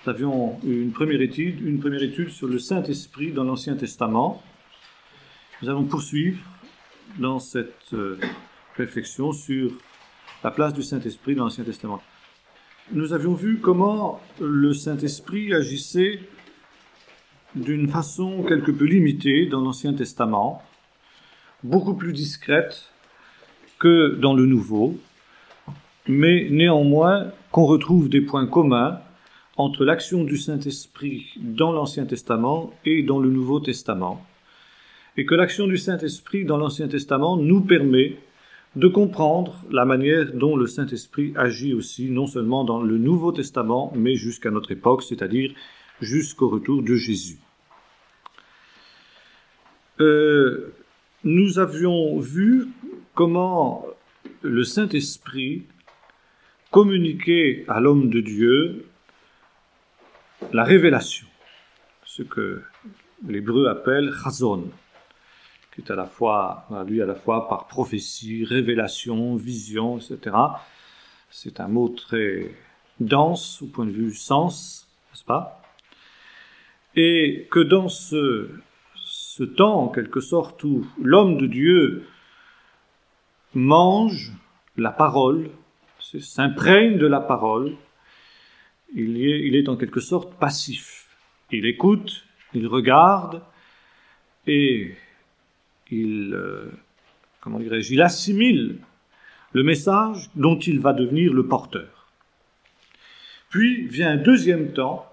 Nous avions une première étude sur le Saint-Esprit dans l'Ancien Testament. Nous allons poursuivre dans cette réflexion sur la place du Saint-Esprit dans l'Ancien Testament. Nous avions vu comment le Saint-Esprit agissait d'une façon quelque peu limitée dans l'Ancien Testament, beaucoup plus discrète que dans le Nouveau, mais néanmoins qu'on retrouve des points communs entre l'action du Saint-Esprit dans l'Ancien Testament et dans le Nouveau Testament, et que l'action du Saint-Esprit dans l'Ancien Testament nous permet de comprendre la manière dont le Saint-Esprit agit aussi, non seulement dans le Nouveau Testament, mais jusqu'à notre époque, c'est-à-dire jusqu'au retour de Jésus. Nous avions vu comment le Saint-Esprit communiquait à l'homme de Dieu la révélation, ce que l'hébreu appelle chazon, qui est à la fois par prophétie, révélation, vision, etc. C'est un mot très dense au point de vue sens, n'est-ce pas? Et que dans ce temps, en quelque sorte, où l'homme de Dieu mange la parole, s'imprègne de la parole, il est en quelque sorte passif. Il écoute, il regarde et il assimile le message dont il va devenir le porteur. Puis vient un deuxième temps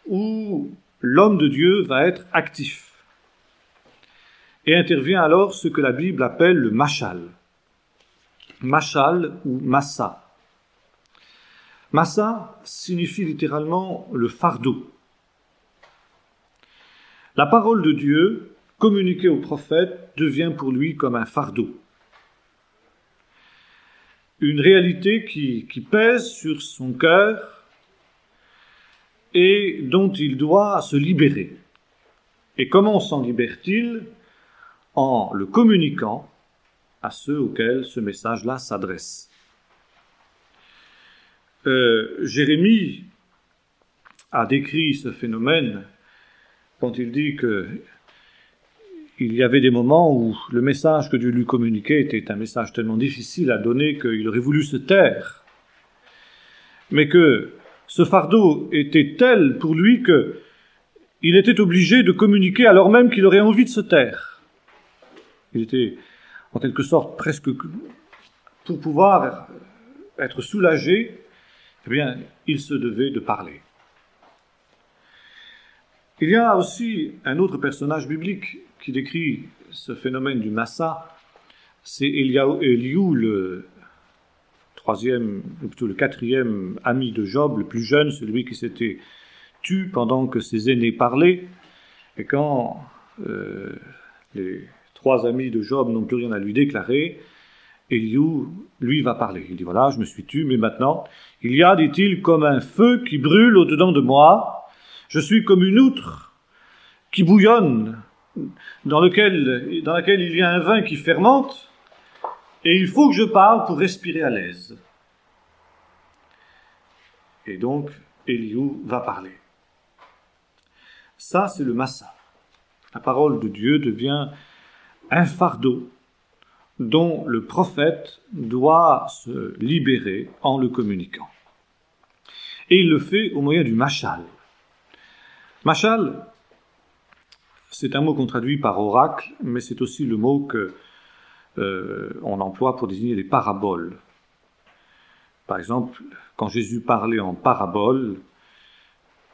où l'homme de Dieu va être actif. Et intervient alors ce que la Bible appelle le mashal. Mashal ou massa. Massa signifie littéralement le fardeau. La parole de Dieu, communiquée au prophète, devient pour lui comme un fardeau. Une réalité qui pèse sur son cœur et dont il doit se libérer. Et comment s'en libère-t-il? En le communiquant à ceux auxquels ce message-là s'adresse. Jérémie a décrit ce phénomène quand il dit qu'il y avait des moments où le message que Dieu lui communiquait était un message tellement difficile à donner qu'il aurait voulu se taire, mais que ce fardeau était tel pour lui qu'il était obligé de communiquer alors même qu'il aurait envie de se taire. Il était en quelque sorte presque, pour pouvoir être soulagé, eh bien, il se devait de parler. Il y a aussi un autre personnage biblique qui décrit ce phénomène du massa, c'est Éliou, le quatrième ami de Job, le plus jeune, celui qui s'était tué pendant que ses aînés parlaient, et quand les 3 amis de Job n'ont plus rien à lui déclarer, Éliou, lui, va parler. Il dit, voilà, je me suis tué, mais maintenant, il y a, dit-il, comme un feu qui brûle au-dedans de moi, je suis comme une outre qui bouillonne, dans laquelle il y a un vin qui fermente, et il faut que je parle pour respirer à l'aise. Et donc, Éliou va parler. Ça, c'est le massa. La parole de Dieu devient un fardeau dont le prophète doit se libérer en le communiquant. Et il le fait au moyen du mashal. Mashal, c'est un mot qu'on traduit par oracle, mais c'est aussi le mot qu'on emploie pour désigner des paraboles. Par exemple, quand Jésus parlait en parabole,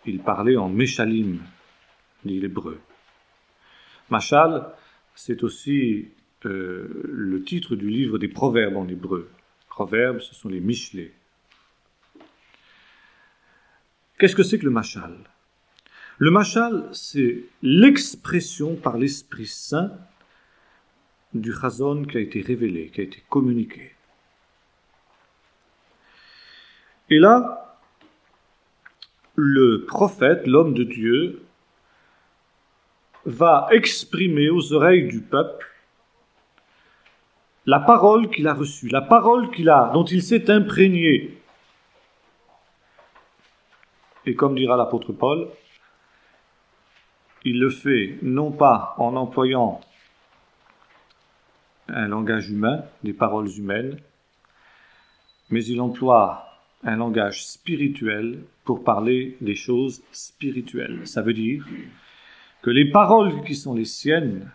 il parlait en meshalim, dit l'hébreu. Mashal, c'est aussi le titre du livre des proverbes en hébreu. Proverbes, ce sont les Mishlé. Qu'est-ce que c'est que le mashal? Le mashal, c'est l'expression par l'Esprit Saint du chazon qui a été révélé, qui a été communiqué. Et là, le prophète, l'homme de Dieu, va exprimer aux oreilles du peuple la parole qu'il a reçue, la parole dont il s'est imprégné. Et comme dira l'apôtre Paul, il le fait non pas en employant un langage humain, des paroles humaines, mais il emploie un langage spirituel pour parler des choses spirituelles. Ça veut dire que les paroles qui sont les siennes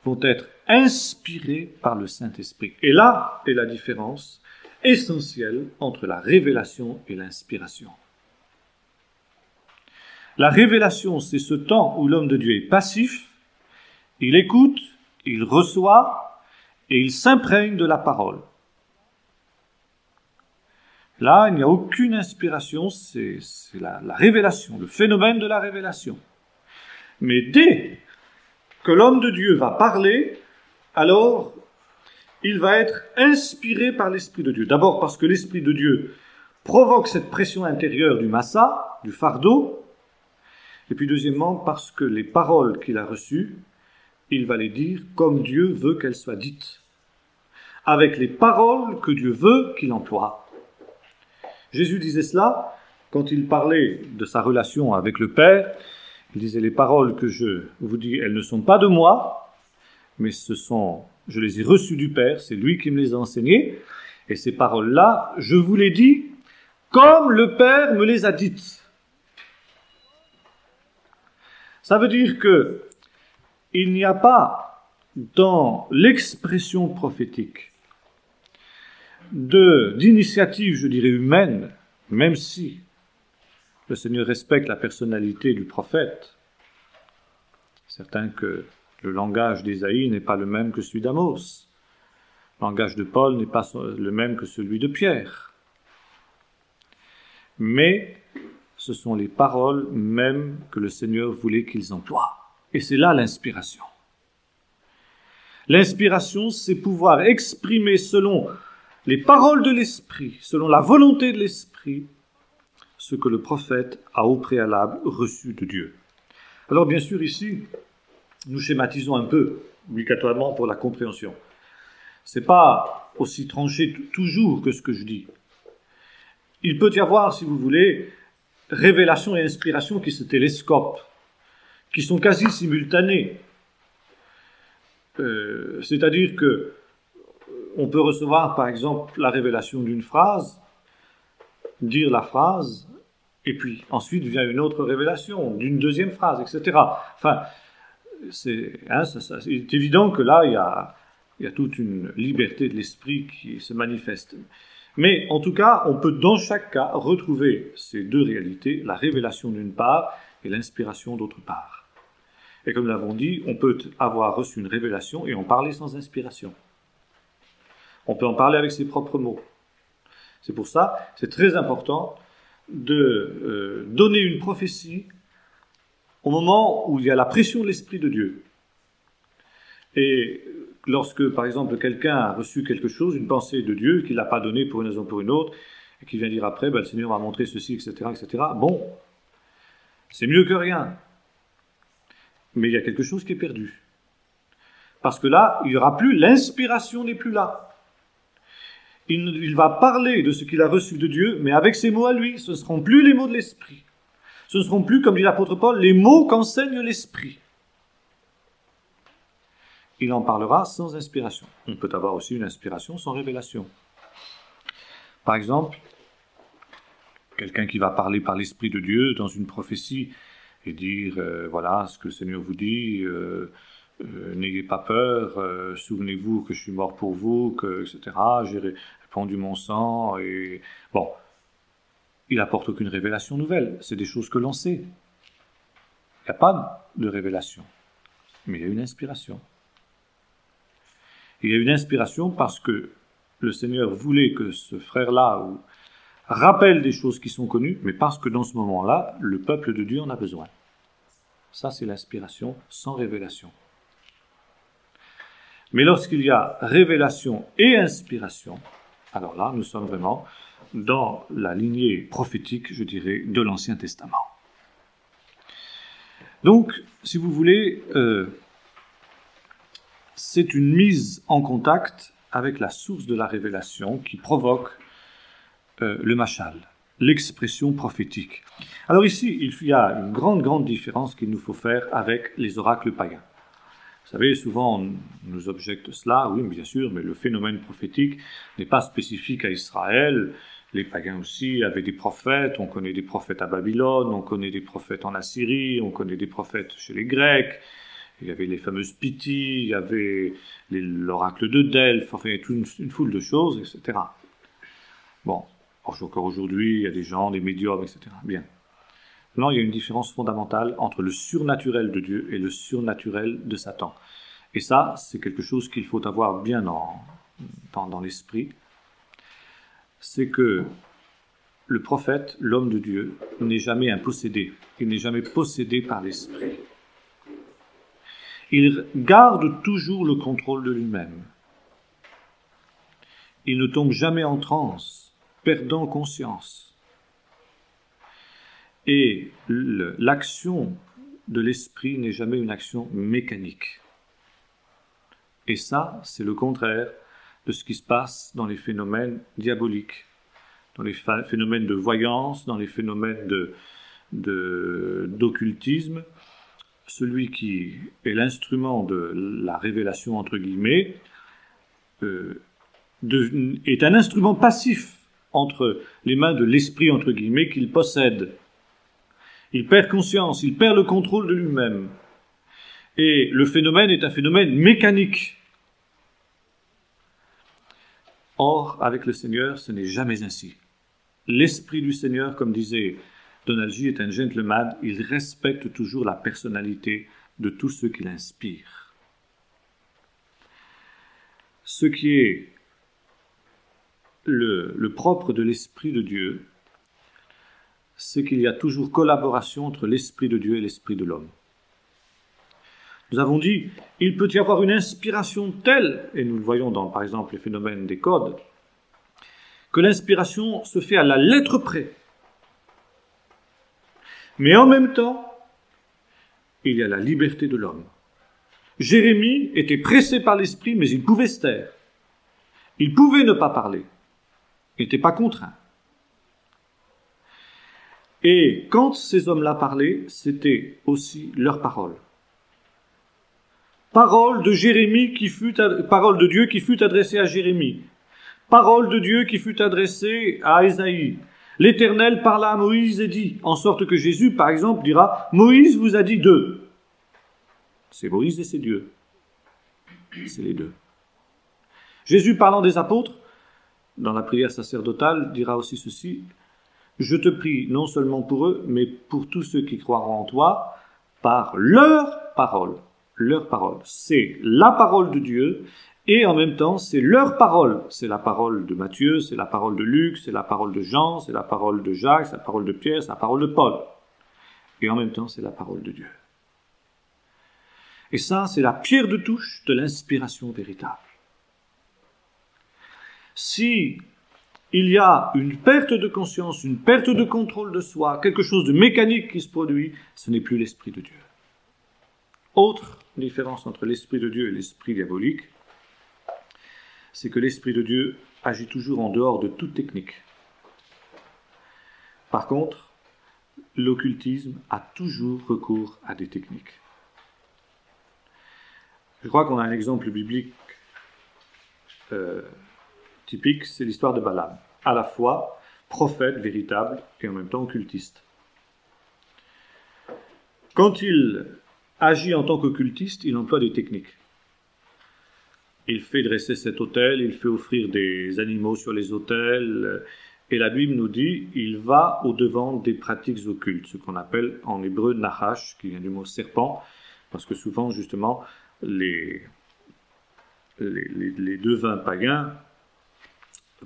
vont être inspirées par le Saint-Esprit. Et là est la différence essentielle entre la révélation et l'inspiration. La révélation, c'est ce temps où l'homme de Dieu est passif, il écoute, il reçoit et il s'imprègne de la parole. Là, il n'y a aucune inspiration, c'est la révélation, le phénomène de la révélation. Mais dès que l'homme de Dieu va parler, alors il va être inspiré par l'Esprit de Dieu. D'abord parce que l'Esprit de Dieu provoque cette pression intérieure du massa, du fardeau, et puis deuxièmement parce que les paroles qu'il a reçues, il va les dire comme Dieu veut qu'elles soient dites, avec les paroles que Dieu veut qu'il emploie. Jésus disait cela quand il parlait de sa relation avec le Père. Il disait, les paroles que je vous dis, elles ne sont pas de moi, mais je les ai reçues du Père, c'est lui qui me les a enseignées, et ces paroles-là, je vous les dis comme le Père me les a dites. Ça veut dire que il n'y a pas dans l'expression prophétique d'initiative, je dirais, humaine, même si le Seigneur respecte la personnalité du prophète. C'est certain que le langage d'Ésaïe n'est pas le même que celui d'Amos. Le langage de Paul n'est pas le même que celui de Pierre. Mais ce sont les paroles mêmes que le Seigneur voulait qu'ils emploient. Et c'est là l'inspiration. L'inspiration, c'est pouvoir exprimer selon les paroles de l'Esprit, selon la volonté de l'Esprit, ce que le prophète a au préalable reçu de Dieu. Alors bien sûr ici, nous schématisons un peu, obligatoirement pour la compréhension. C'est pas aussi tranché toujours que ce que je dis. Il peut y avoir, si vous voulez, révélation et inspiration qui se télescopent, qui sont quasi simultanées. C'est-à-dire que on peut recevoir, par exemple, la révélation d'une phrase, dire la phrase, et puis ensuite vient une autre révélation, d'une deuxième phrase, etc. Enfin, c'est évident que là, il y a toute une liberté de l'esprit qui se manifeste. Mais en tout cas, on peut dans chaque cas retrouver ces deux réalités, la révélation d'une part et l'inspiration d'autre part. Et comme nous l'avons dit, on peut avoir reçu une révélation et en parler sans inspiration. On peut en parler avec ses propres mots. C'est pour ça, c'est très important de donner une prophétie au moment où il y a la pression de l'Esprit de Dieu. Et lorsque, par exemple, quelqu'un a reçu quelque chose, une pensée de Dieu, qu'il n'a pas donnée pour une raison ou pour une autre, et qui vient dire après, le Seigneur m'a montré ceci, etc., etc., bon, c'est mieux que rien. Mais il y a quelque chose qui est perdu. Parce que là, il n'y aura plus, l'inspiration n'est plus là. Il va parler de ce qu'il a reçu de Dieu, mais avec ses mots à lui. Ce ne seront plus les mots de l'Esprit. Ce ne seront plus, comme dit l'apôtre Paul, les mots qu'enseigne l'Esprit. Il en parlera sans inspiration. On peut avoir aussi une inspiration sans révélation. Par exemple, quelqu'un qui va parler par l'Esprit de Dieu dans une prophétie et dire, voilà ce que le Seigneur vous dit, n'ayez pas peur, souvenez-vous que je suis mort pour vous, etc., j'ai répandu mon sang, et bon, il n'apporte aucune révélation nouvelle, c'est des choses que l'on sait. Il n'y a pas de révélation, mais il y a une inspiration. Il y a une inspiration parce que le Seigneur voulait que ce frère-là rappelle des choses qui sont connues, mais parce que dans ce moment-là, le peuple de Dieu en a besoin. Ça, c'est l'inspiration sans révélation. Mais lorsqu'il y a révélation et inspiration, alors là, nous sommes vraiment dans la lignée prophétique, je dirais, de l'Ancien Testament. Donc, si vous voulez, c'est une mise en contact avec la source de la révélation qui provoque le mashal. l'expression prophétique. Alors ici, il y a une grande différence qu'il nous faut faire avec les oracles païens. Vous savez, souvent on nous objecte cela, oui, bien sûr, mais le phénomène prophétique n'est pas spécifique à Israël. Les païens aussi avaient des prophètes, on connaît des prophètes à Babylone, on connaît des prophètes en Assyrie, on connaît des prophètes chez les Grecs, il y avait les fameuses Pythie, il y avait l'oracle de Delphes, enfin il y a toute une foule de choses, etc. Bon, encore aujourd'hui, il y a des gens, des médiums, etc. Bien. Maintenant, il y a une différence fondamentale entre le surnaturel de Dieu et le surnaturel de Satan. Et ça, c'est quelque chose qu'il faut avoir bien dans l'esprit. C'est que le prophète, l'homme de Dieu, n'est jamais un possédé. Il n'est jamais possédé par l'esprit. Il garde toujours le contrôle de lui-même. Il ne tombe jamais en transe, perdant conscience. Et l'action de l'esprit n'est jamais une action mécanique. Et ça, c'est le contraire de ce qui se passe dans les phénomènes diaboliques, dans les phénomènes de voyance, dans les phénomènes d'occultisme. Celui qui est l'instrument de la révélation, entre guillemets, est un instrument passif entre les mains de l'esprit, entre guillemets, qu'il possède. Il perd conscience, il perd le contrôle de lui-même. Et le phénomène est un phénomène mécanique. Or, avec le Seigneur, ce n'est jamais ainsi. L'esprit du Seigneur, comme disait Donald G., est un gentleman, il respecte toujours la personnalité de tous ceux qu'il inspire. Ce qui est le propre de l'Esprit de Dieu, c'est qu'il y a toujours collaboration entre l'Esprit de Dieu et l'Esprit de l'homme. Nous avons dit, il peut y avoir une inspiration telle, et nous le voyons dans, par exemple, les phénomènes des codes, que l'inspiration se fait à la lettre près. Mais en même temps, il y a la liberté de l'homme. Jérémie était pressé par l'Esprit, mais il pouvait se taire. Il pouvait ne pas parler. Il n'était pas contraint. Et quand ces hommes-là parlaient, c'était aussi leur parole. Parole de Jérémie parole de Dieu qui fut adressée à Jérémie. Parole de Dieu qui fut adressée à Ésaïe. L'Éternel parla à Moïse et dit, en sorte que Jésus, par exemple, dira, Moïse vous a dit deux. C'est Moïse et c'est Dieu. C'est les deux. Jésus, parlant des apôtres, dans la prière sacerdotale, dira aussi ceci, je te prie non seulement pour eux, mais pour tous ceux qui croiront en toi, par leur parole. Leur parole. C'est la parole de Dieu, et en même temps, c'est leur parole. C'est la parole de Matthieu, c'est la parole de Luc, c'est la parole de Jean, c'est la parole de Jacques, c'est la parole de Pierre, c'est la parole de Paul. Et en même temps, c'est la parole de Dieu. Et ça, c'est la pierre de touche de l'inspiration véritable. Si il y a une perte de conscience, une perte de contrôle de soi, quelque chose de mécanique qui se produit, ce n'est plus l'Esprit de Dieu. Autre différence entre l'Esprit de Dieu et l'Esprit diabolique, c'est que l'Esprit de Dieu agit toujours en dehors de toute technique. Par contre, l'occultisme a toujours recours à des techniques. Je crois qu'on a un exemple biblique typique, c'est l'histoire de Balaam, à la fois prophète véritable et en même temps occultiste. Quand il agit en tant qu'occultiste, il emploie des techniques. Il fait dresser cet autel, il fait offrir des animaux sur les autels, et la Bible nous dit, il va au-devant des pratiques occultes, ce qu'on appelle en hébreu nachash, qui vient du mot serpent, parce que souvent, justement, les devins païens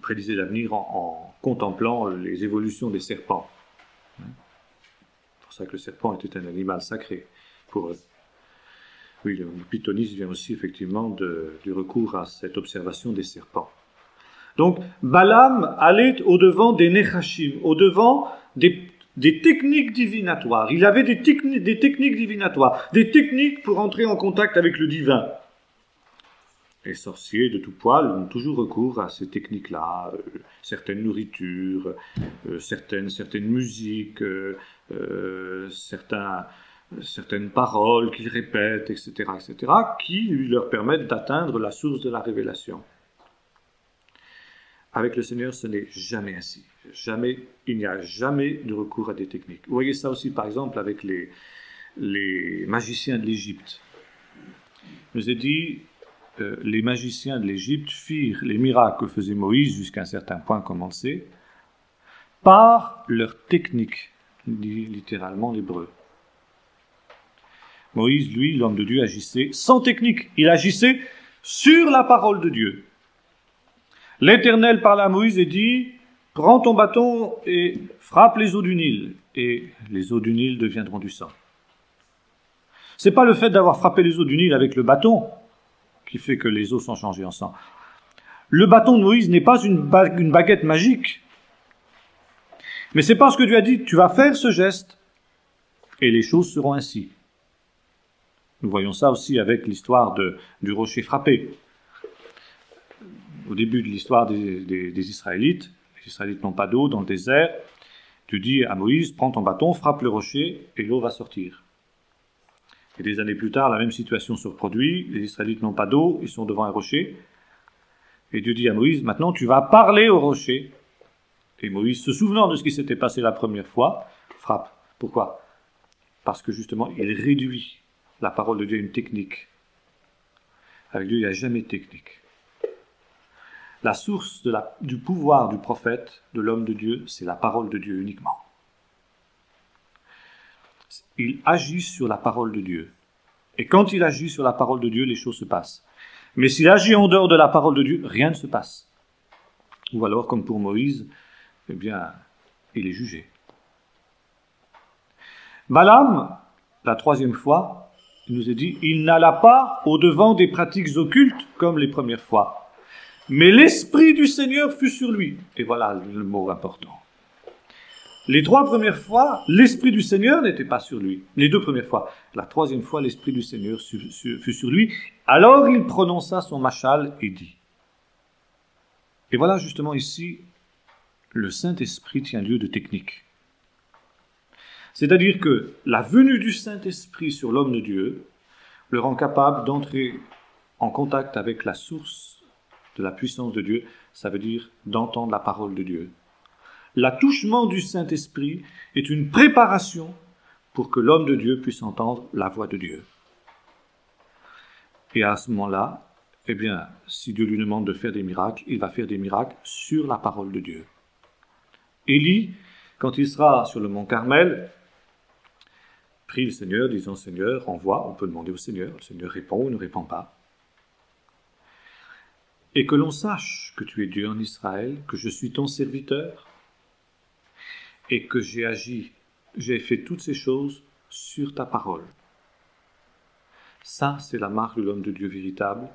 prédisaient l'avenir en contemplant les évolutions des serpents. C'est pour ça que le serpent était un animal sacré pour eux. Oui, le pythonisme vient aussi effectivement du recours à cette observation des serpents. Donc, Balaam allait au-devant des nechashim, au-devant des techniques divinatoires. Il avait des techniques divinatoires, des techniques pour entrer en contact avec le divin. Les sorciers de tout poil ont toujours recours à ces techniques-là, certaines nourritures, certaines musiques, certaines paroles qu'ils répètent, etc., qui leur permettent d'atteindre la source de la révélation. Avec le Seigneur, ce n'est jamais ainsi. Il n'y a jamais de recours à des techniques. Vous voyez ça aussi, par exemple, avec les magiciens de l'Égypte. Je vous ai dit, les magiciens de l'Égypte firent les miracles que faisait Moïse jusqu'à un certain point, comme on le sait, par leur technique, dit littéralement l'hébreu. Moïse, lui, l'homme de Dieu, agissait sans technique. Il agissait sur la parole de Dieu. L'Éternel parla à Moïse et dit « Prends ton bâton et frappe les eaux du Nil, et les eaux du Nil deviendront du sang. » Ce n'est pas le fait d'avoir frappé les eaux du Nil avec le bâton qui fait que les eaux sont changées en sang. Le bâton de Moïse n'est pas une baguette magique, mais c'est parce que Dieu a dit « Tu vas faire ce geste, et les choses seront ainsi. » Nous voyons ça aussi avec l'histoire du rocher frappé. Au début de l'histoire des Israélites, les Israélites n'ont pas d'eau dans le désert. Dieu dit à Moïse, prends ton bâton, frappe le rocher et l'eau va sortir. Et des années plus tard, la même situation se reproduit. Les Israélites n'ont pas d'eau, ils sont devant un rocher. Et Dieu dit à Moïse, maintenant tu vas parler au rocher. Et Moïse, se souvenant de ce qui s'était passé la première fois, frappe. Pourquoi ? Parce que justement, il réduit la parole de Dieu à une technique. Avec Dieu, il n'y a jamais de technique. La source du pouvoir du prophète, de l'homme de Dieu, c'est la parole de Dieu uniquement. Il agit sur la parole de Dieu. Et quand il agit sur la parole de Dieu, les choses se passent. Mais s'il agit en dehors de la parole de Dieu, rien ne se passe. Ou alors, comme pour Moïse, eh bien, il est jugé. Balaam, la troisième fois, il nous est dit, il n'alla pas au-devant des pratiques occultes comme les premières fois. Mais l'Esprit du Seigneur fut sur lui. Et voilà le mot important. Les 3 premières fois, l'Esprit du Seigneur n'était pas sur lui. Les 2 premières fois. La 3e fois, l'Esprit du Seigneur fut sur lui. Alors il prononça son machal et dit. Et voilà justement ici, le Saint-Esprit tient lieu de technique. C'est-à-dire que la venue du Saint-Esprit sur l'homme de Dieu le rend capable d'entrer en contact avec la source de la puissance de Dieu, ça veut dire d'entendre la parole de Dieu. L'attouchement du Saint-Esprit est une préparation pour que l'homme de Dieu puisse entendre la voix de Dieu. Et à ce moment-là, eh bien, si Dieu lui demande de faire des miracles, il va faire des miracles sur la parole de Dieu. Élie, quand il sera sur le mont Carmel, prie le Seigneur, disant « Seigneur, envoie », on peut demander au Seigneur, le Seigneur répond ou ne répond pas. Et que l'on sache que tu es Dieu en Israël, que je suis ton serviteur, et que j'ai fait toutes ces choses sur ta parole. Ça, c'est la marque de l'homme de Dieu véritable.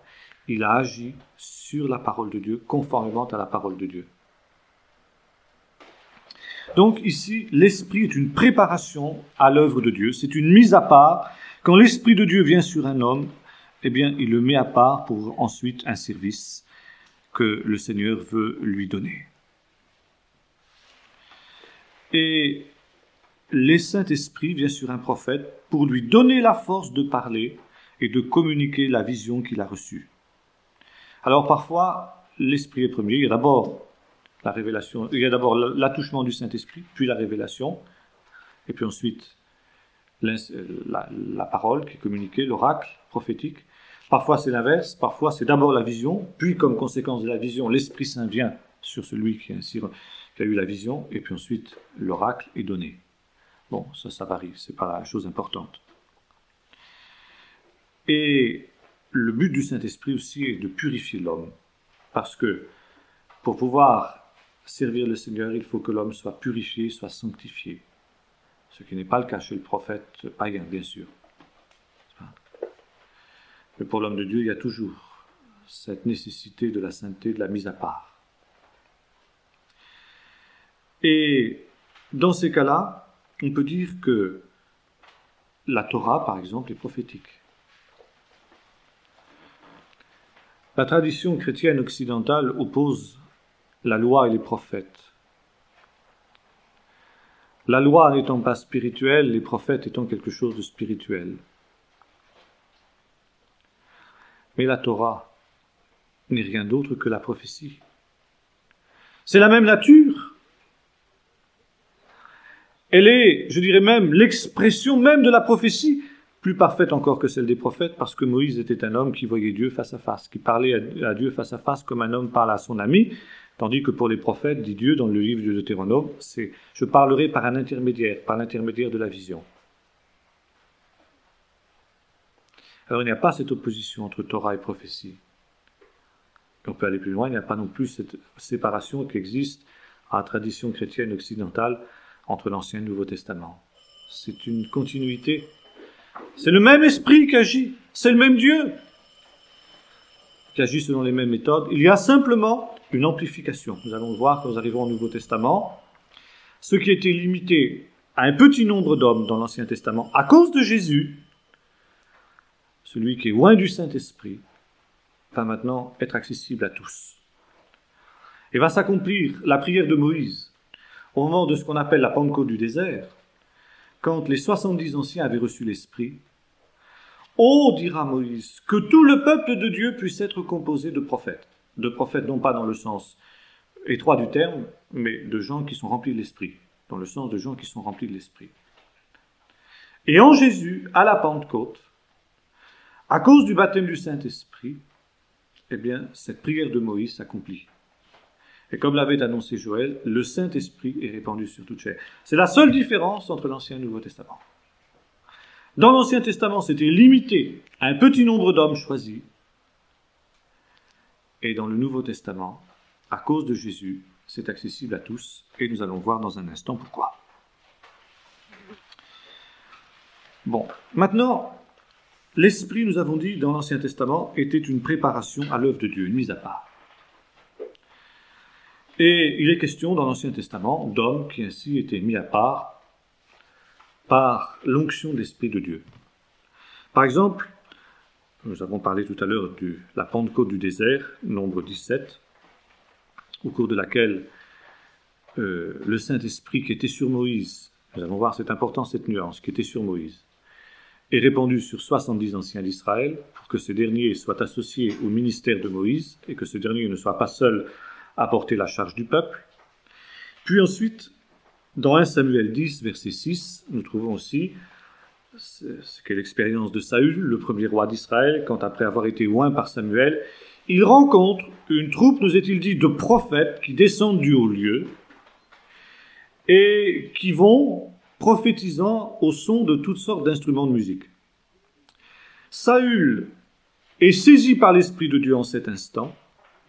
Il a agi sur la parole de Dieu, conformément à la parole de Dieu. Donc ici, l'Esprit est une préparation à l'œuvre de Dieu, c'est une mise à part. Quand l'Esprit de Dieu vient sur un homme, eh bien, il le met à part pour ensuite un service que le Seigneur veut lui donner. Et le Saint-Esprit vient sur un prophète pour lui donner la force de parler et de communiquer la vision qu'il a reçue. Alors parfois, l'Esprit est premier, il y a d'abord la révélation, il y a d'abord l'attouchement du Saint-Esprit, puis la révélation, et puis ensuite la parole qui est communiquée, l'oracle prophétique. Parfois c'est l'inverse, parfois c'est d'abord la vision, puis comme conséquence de la vision, l'Esprit Saint vient sur celui qui a eu la vision, et puis ensuite l'oracle est donné. Bon, ça varie, c'est pas la chose importante. Et le but du Saint-Esprit aussi est de purifier l'homme, parce que pour pouvoir servir le Seigneur, il faut que l'homme soit purifié, soit sanctifié, ce qui n'est pas le cas chez le prophète païen, bien sûr. Mais pour l'homme de Dieu, il y a toujours cette nécessité de la sainteté, de la mise à part. Et dans ces cas-là, on peut dire que la Torah, par exemple, est prophétique. La tradition chrétienne occidentale oppose la loi et les prophètes. La loi n'étant pas spirituelle, les prophètes étant quelque chose de spirituel. Mais la Torah n'est rien d'autre que la prophétie. C'est la même nature. Elle est, je dirais même, l'expression même de la prophétie, plus parfaite encore que celle des prophètes, parce que Moïse était un homme qui voyait Dieu face à face, qui parlait à Dieu face à face comme un homme parle à son ami, tandis que pour les prophètes, dit Dieu dans le livre du Deutéronome, c'est « je parlerai par un intermédiaire, par l'intermédiaire de la vision ». Alors il n'y a pas cette opposition entre Torah et prophétie. On peut aller plus loin, il n'y a pas non plus cette séparation qui existe à la tradition chrétienne occidentale entre l'Ancien et le Nouveau Testament. C'est une continuité. C'est le même esprit qui agit, c'est le même Dieu qui agit selon les mêmes méthodes. Il y a simplement une amplification. Nous allons voir quand nous arrivons au Nouveau Testament. Ce qui était limité à un petit nombre d'hommes dans l'Ancien Testament, à cause de Jésus, celui qui est loin du Saint-Esprit, va maintenant être accessible à tous. Et va s'accomplir la prière de Moïse au moment de ce qu'on appelle la Pentecôte du désert, quand les 70 anciens avaient reçu l'Esprit. « Oh, dira Moïse, que tout le peuple de Dieu puisse être composé de prophètes. » De prophètes non pas dans le sens étroit du terme, mais de gens qui sont remplis de l'Esprit, dans le sens de gens qui sont remplis de l'Esprit. Et en Jésus, à la Pentecôte, à cause du baptême du Saint-Esprit, eh bien, cette prière de Moïse s'accomplit. Et comme l'avait annoncé Joël, le Saint-Esprit est répandu sur toute chair. C'est la seule différence entre l'Ancien et le Nouveau Testament. Dans l'Ancien Testament, c'était limité à un petit nombre d'hommes choisis. Et dans le Nouveau Testament, à cause de Jésus, c'est accessible à tous. Et nous allons voir dans un instant pourquoi. Bon, maintenant, l'Esprit, nous avons dit, dans l'Ancien Testament, était une préparation à l'œuvre de Dieu, une mise à part. Et il est question dans l'Ancien Testament d'hommes qui ainsi étaient mis à part par l'onction de l'Esprit de Dieu. Par exemple, nous avons parlé tout à l'heure de la Pentecôte du désert, nombre 17, au cours de laquelle le Saint-Esprit qui était sur Moïse, nous allons voir, c'est important cette nuance, qui était sur Moïse, est répandu sur 70 anciens d'Israël pour que ces derniers soient associés au ministère de Moïse et que ce dernier ne soit pas seul à porter la charge du peuple. Puis ensuite, dans 1 Samuel 10, verset 6, nous trouvons aussi ce qu'est l'expérience de Saül, le premier roi d'Israël, quand après avoir été oint par Samuel, il rencontre une troupe, nous est-il dit, de prophètes qui descendent du haut lieu et qui vont prophétisant au son de toutes sortes d'instruments de musique. Saül est saisi par l'Esprit de Dieu en cet instant,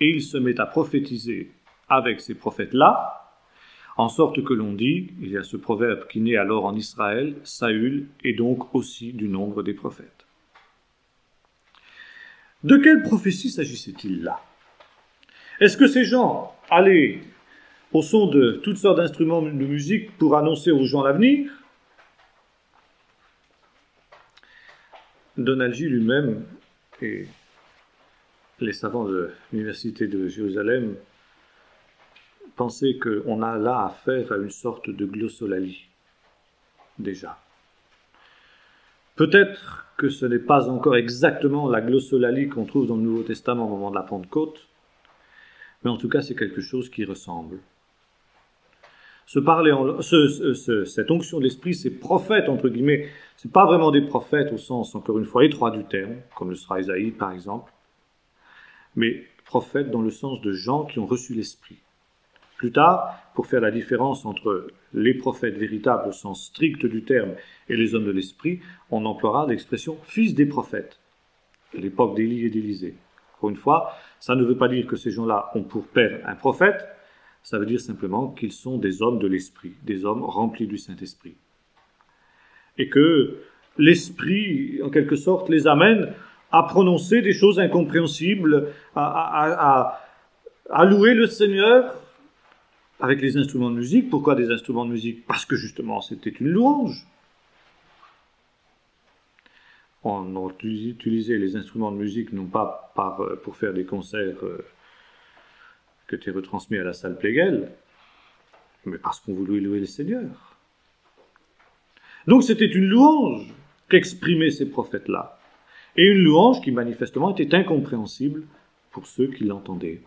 et il se met à prophétiser avec ces prophètes-là, en sorte que l'on dit, il y a ce proverbe qui naît alors en Israël, Saül est donc aussi du nombre des prophètes. De quelle prophétie s'agissait-il là? Est-ce que ces gens allaient au son de toutes sortes d'instruments de musique pour annoncer aux gens l'avenir? Donald G. lui-même et les savants de l'université de Jérusalem pensaient qu'on a là affaire à une sorte de glossolalie, déjà. Peut-être que ce n'est pas encore exactement la glossolalie qu'on trouve dans le Nouveau Testament au moment de la Pentecôte, mais en tout cas c'est quelque chose qui ressemble. Cette onction de l'Esprit, ces prophètes, entre guillemets, ce n'est pas vraiment des prophètes au sens, encore une fois, étroit du terme, comme le sera Isaïe par exemple, mais prophètes dans le sens de gens qui ont reçu l'Esprit. Plus tard, pour faire la différence entre les prophètes véritables au sens strict du terme et les hommes de l'Esprit, on emploiera l'expression « fils des prophètes », à l'époque d'Élie et d'Élisée. Encore une fois, ça ne veut pas dire que ces gens-là ont pour père un prophète, ça veut dire simplement qu'ils sont des hommes de l'Esprit, des hommes remplis du Saint-Esprit. Et que l'Esprit, en quelque sorte, les amène à prononcer des choses incompréhensibles, à louer le Seigneur avec les instruments de musique. Pourquoi des instruments de musique? Parce que justement, c'était une louange. on a utilisé les instruments de musique non pas pour faire des concerts qui étaient retransmis à la salle Pléguel, mais parce qu'on voulait louer le Seigneur. Donc c'était une louange qu'exprimaient ces prophètes-là, et une louange qui manifestement était incompréhensible pour ceux qui l'entendaient.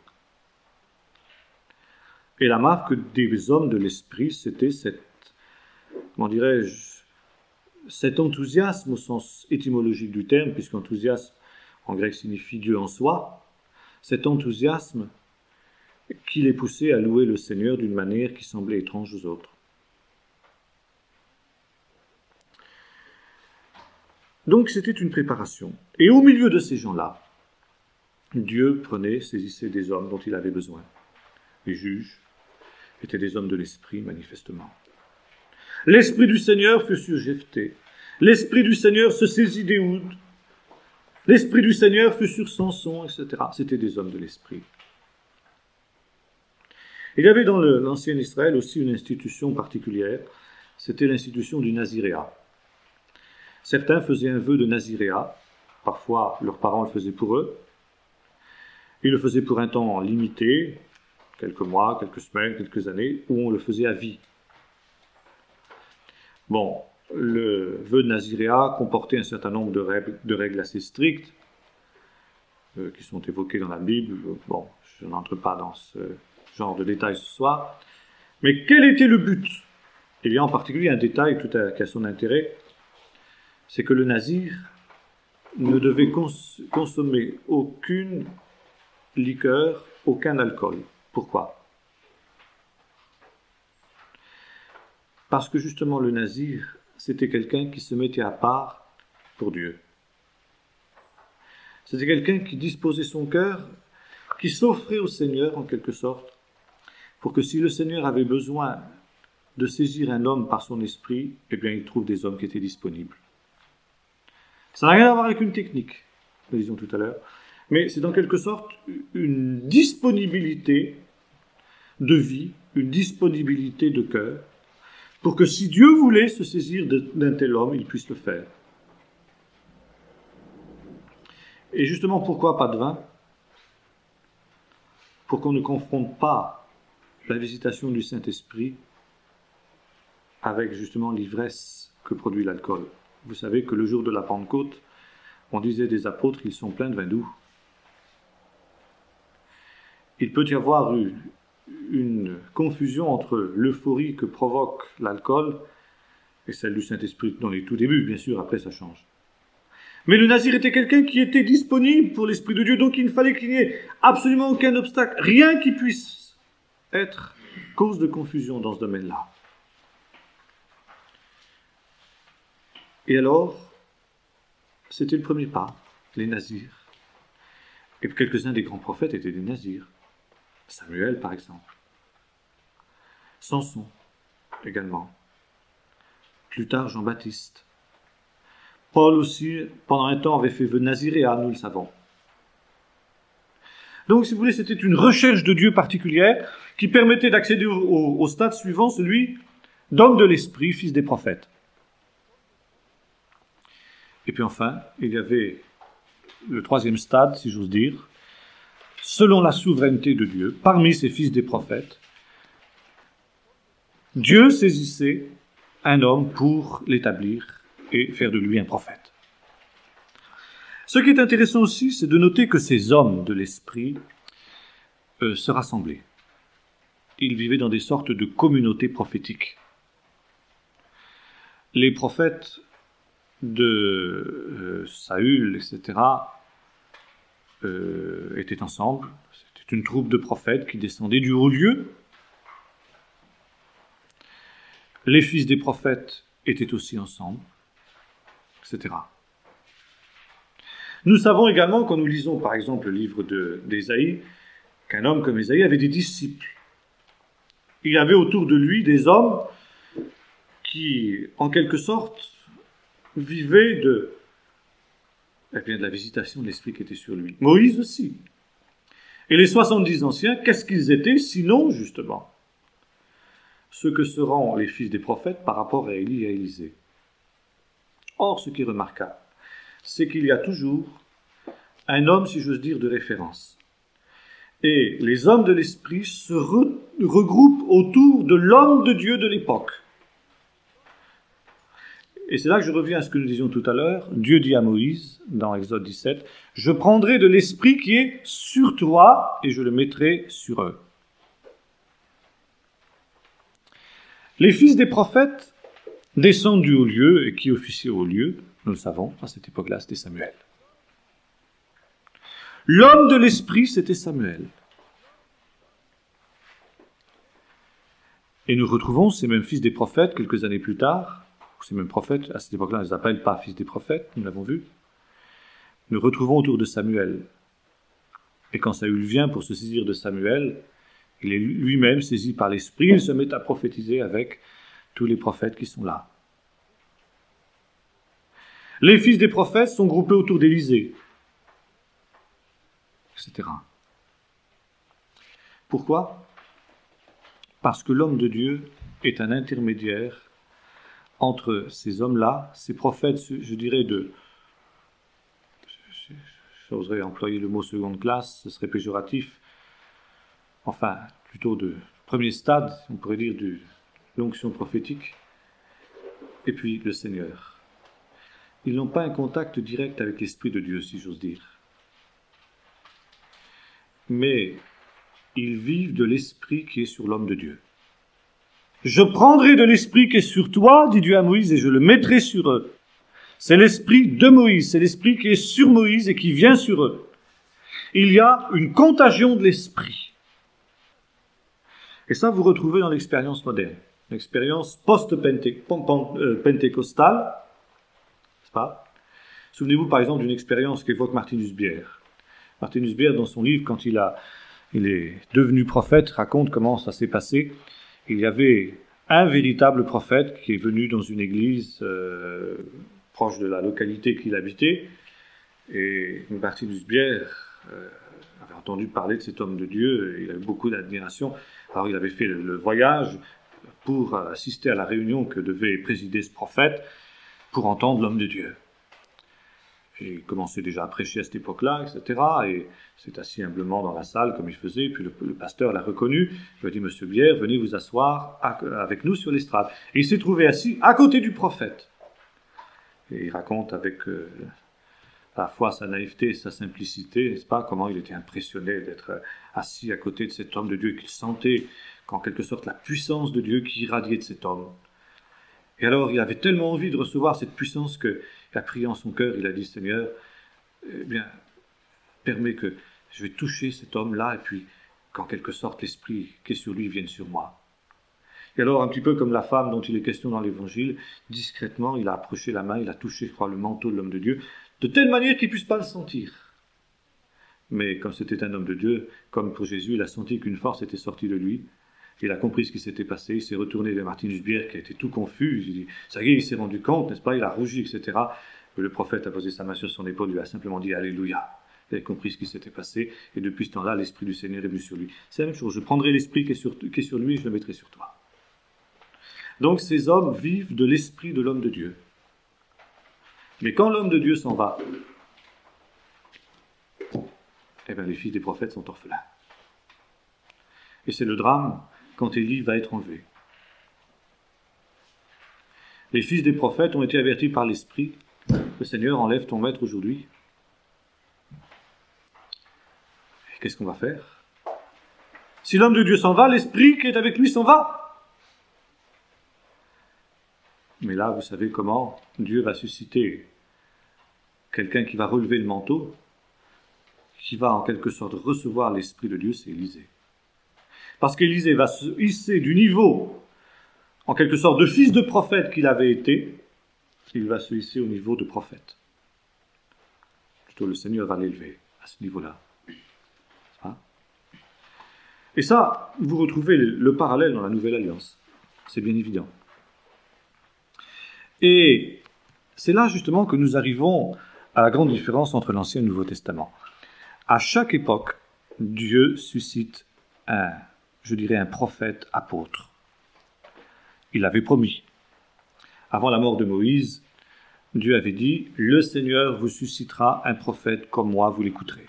Et la marque des hommes de l'esprit, c'était cet enthousiasme au sens étymologique du terme, puisqu'enthousiasme en grec signifie Dieu en soi, cet enthousiasme qui les poussait à louer le Seigneur d'une manière qui semblait étrange aux autres. Donc c'était une préparation. Et au milieu de ces gens-là, Dieu saisissait des hommes dont il avait besoin. Les juges étaient des hommes de l'esprit, manifestement. L'esprit du Seigneur fut sur Jephthé. L'esprit du Seigneur se saisit d'Éhoud. L'esprit du Seigneur fut sur Samson, etc. C'était des hommes de l'esprit. Il y avait dans l'ancien Israël aussi une institution particulière, c'était l'institution du naziréat. Certains faisaient un vœu de naziréat, parfois leurs parents le faisaient pour eux. Ils le faisaient pour un temps limité, quelques mois, quelques semaines, quelques années, ou on le faisait à vie. Bon, le vœu de naziréat comportait un certain nombre de règles assez strictes, qui sont évoquées dans la Bible. Bon, je n'entre pas dans ce genre de détails ce soir. Mais quel était le but? Il y a en particulier un détail qui a son intérêt, c'est que le nazir ne devait consommer aucune liqueur, aucun alcool. Pourquoi? Parce que justement le nazir, c'était quelqu'un qui se mettait à part pour Dieu. C'était quelqu'un qui disposait son cœur, qui s'offrait au Seigneur en quelque sorte, pour que si le Seigneur avait besoin de saisir un homme par son esprit, eh bien il trouve des hommes qui étaient disponibles. Ça n'a rien à voir avec une technique, nous disions tout à l'heure, mais c'est en quelque sorte une disponibilité de vie, une disponibilité de cœur, pour que si Dieu voulait se saisir d'un tel homme, il puisse le faire. Et justement, pourquoi pas de vin? Pour qu'on ne confronte pas la visitation du Saint-Esprit avec justement l'ivresse que produit l'alcool. Vous savez que le jour de la Pentecôte, on disait des apôtres qu'ils sont pleins de vin doux. Il peut y avoir une confusion entre l'euphorie que provoque l'alcool et celle du Saint-Esprit dans les tout débuts, bien sûr, après ça change. Mais le nazir était quelqu'un qui était disponible pour l'Esprit de Dieu, donc il ne fallait qu'il n'y ait absolument aucun obstacle, rien qui puisse être cause de confusion dans ce domaine-là. Et alors, c'était le premier pas, les nazirs. Et quelques-uns des grands prophètes étaient des nazirs. Samuel, par exemple. Samson, également. Plus tard, Jean-Baptiste. Paul aussi, pendant un temps, avait fait vœu naziréat, nous le savons. Donc, si vous voulez, c'était une recherche de Dieu particulière qui permettait d'accéder au stade suivant, celui d'homme de l'esprit, fils des prophètes. Et puis enfin, il y avait le troisième stade, si j'ose dire, selon la souveraineté de Dieu, parmi ses fils des prophètes, Dieu saisissait un homme pour l'établir et faire de lui un prophète. Ce qui est intéressant aussi, c'est de noter que ces hommes de l'esprit se rassemblaient. Ils vivaient dans des sortes de communautés prophétiques. Les prophètes de Saül, etc., étaient ensemble. C'était une troupe de prophètes qui descendait du haut lieu. Les fils des prophètes étaient aussi ensemble, etc. Nous savons également, quand nous lisons par exemple le livre d'Ésaïe, qu'un homme comme Ésaïe avait des disciples. Il avait autour de lui des hommes qui, en quelque sorte, vivaient de la visitation de l'Esprit qui était sur lui. Moïse aussi. Et les 70 anciens, qu'est-ce qu'ils étaient, sinon, justement, ce que seront les fils des prophètes par rapport à Élie et à Élisée. Or, ce qui est remarquable, c'est qu'il y a toujours un homme, si j'ose dire, de référence. Et les hommes de l'esprit se regroupent autour de l'homme de Dieu de l'époque. Et c'est là que je reviens à ce que nous disions tout à l'heure. Dieu dit à Moïse, dans Exode 17, « Je prendrai de l'esprit qui est sur toi et je le mettrai sur eux. » Les fils des prophètes descendent du haut lieu, et qui officiait au lieu, nous le savons, à cette époque-là, c'était Samuel. L'homme de l'esprit, c'était Samuel. Et nous retrouvons ces mêmes fils des prophètes quelques années plus tard. Ces mêmes prophètes, à cette époque-là, on ne les appelle pas fils des prophètes, nous l'avons vu. Nous retrouvons autour de Samuel. Et quand Saül vient pour se saisir de Samuel, il est lui-même saisi par l'esprit, il se met à prophétiser avec tous les prophètes qui sont là. Les fils des prophètes sont groupés autour d'Élisée, etc. Pourquoi ? Parce que l'homme de Dieu est un intermédiaire entre ces hommes-là, ces prophètes, je dirais j'oserais employer le mot seconde classe, ce serait péjoratif, enfin, plutôt de premier stade, on pourrait dire, de l'onction prophétique, et puis le Seigneur. Ils n'ont pas un contact direct avec l'Esprit de Dieu, si j'ose dire. Mais ils vivent de l'Esprit qui est sur l'homme de Dieu. Je prendrai de l'Esprit qui est sur toi, dit Dieu à Moïse, et je le mettrai sur eux. C'est l'Esprit de Moïse, c'est l'Esprit qui est sur Moïse et qui vient sur eux. Il y a une contagion de l'Esprit. Et ça, vous retrouvez dans l'expérience moderne, l'expérience post-pentecostale, n'est-ce pas ? Souvenez-vous par exemple d'une expérience qu'évoque Martinus Bier. Martinus Bier, dans son livre, quand il est devenu prophète, raconte comment ça s'est passé. Il y avait un véritable prophète qui est venu dans une église proche de la localité qu'il habitait, et Martinus Bier avait entendu parler de cet homme de Dieu, et il avait beaucoup d'admiration. Alors il avait fait le voyage pour assister à la réunion que devait présider ce prophète, pour entendre l'homme de Dieu. Et il commençait déjà à prêcher à cette époque-là, etc. Et s'est assis humblement dans la salle, comme il faisait. Puis le pasteur l'a reconnu. Il lui a dit, Monsieur Bier, venez vous asseoir avec nous sur l'estrade. Et il s'est trouvé assis à côté du prophète. Et il raconte avec à la fois sa naïveté et sa simplicité, n'est-ce pas, comment il était impressionné d'être assis à côté de cet homme de Dieu, et qu'il sentait qu'en quelque sorte la puissance de Dieu qui irradiait de cet homme. Et alors il avait tellement envie de recevoir cette puissance qu'il a prié en son cœur, il a dit, Seigneur, eh bien, permets que je vais toucher cet homme-là, et puis qu'en quelque sorte l'esprit qui est sur lui vienne sur moi. Et alors, un petit peu comme la femme dont il est question dans l'Évangile, discrètement, il a approché la main, il a touché, je crois, le manteau de l'homme de Dieu, de telle manière qu'il ne puisse pas le sentir. Mais comme c'était un homme de Dieu, comme pour Jésus, il a senti qu'une force était sortie de lui. Il a compris ce qui s'était passé, il s'est retourné vers Martinus Bier qui a été tout confus. Il dit, ça y est, il s'est rendu compte, n'est-ce pas, il a rougi, etc. Et le prophète a posé sa main sur son épaule, lui a simplement dit Alléluia. Il a compris ce qui s'était passé, et depuis ce temps-là, l'Esprit du Seigneur est venu sur lui. C'est la même chose, je prendrai l'Esprit qui est sur lui et je le mettrai sur toi. Donc ces hommes vivent de l'Esprit de l'homme de Dieu. Mais quand l'homme de Dieu s'en va, eh bien les fils des prophètes sont orphelins. Et c'est le drame quand Élie va être enlevé. Les fils des prophètes ont été avertis par l'Esprit, le Seigneur enlève ton maître aujourd'hui. Et qu'est-ce qu'on va faire ? Si l'homme de Dieu s'en va, l'Esprit qui est avec lui s'en va. Mais là, vous savez comment Dieu va susciter quelqu'un qui va relever le manteau, qui va en quelque sorte recevoir l'Esprit de Dieu, c'est Élisée. Parce qu'Élisée va se hisser du niveau, en quelque sorte, de fils de prophète qu'il avait été, il va se hisser au niveau de prophète. Plutôt, le Seigneur va l'élever à ce niveau-là. Hein ? Et ça, vous retrouvez le parallèle dans la Nouvelle Alliance. C'est bien évident. Et c'est là justement que nous arrivons à la grande différence entre l'Ancien et le Nouveau Testament. À chaque époque, Dieu suscite un prophète apôtre. Il l'avait promis. Avant la mort de Moïse, Dieu avait dit, « Le Seigneur vous suscitera un prophète comme moi, vous l'écouterez. »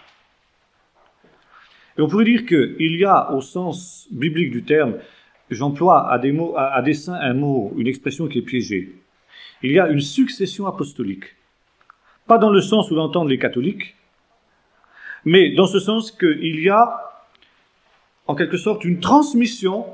Et on pourrait dire qu'il y a, au sens biblique du terme, j'emploie à dessein un mot, une expression qui est piégée. Il y a une succession apostolique. Pas dans le sens où l'entendent les catholiques, mais dans ce sens qu'il y a, en quelque sorte, une transmission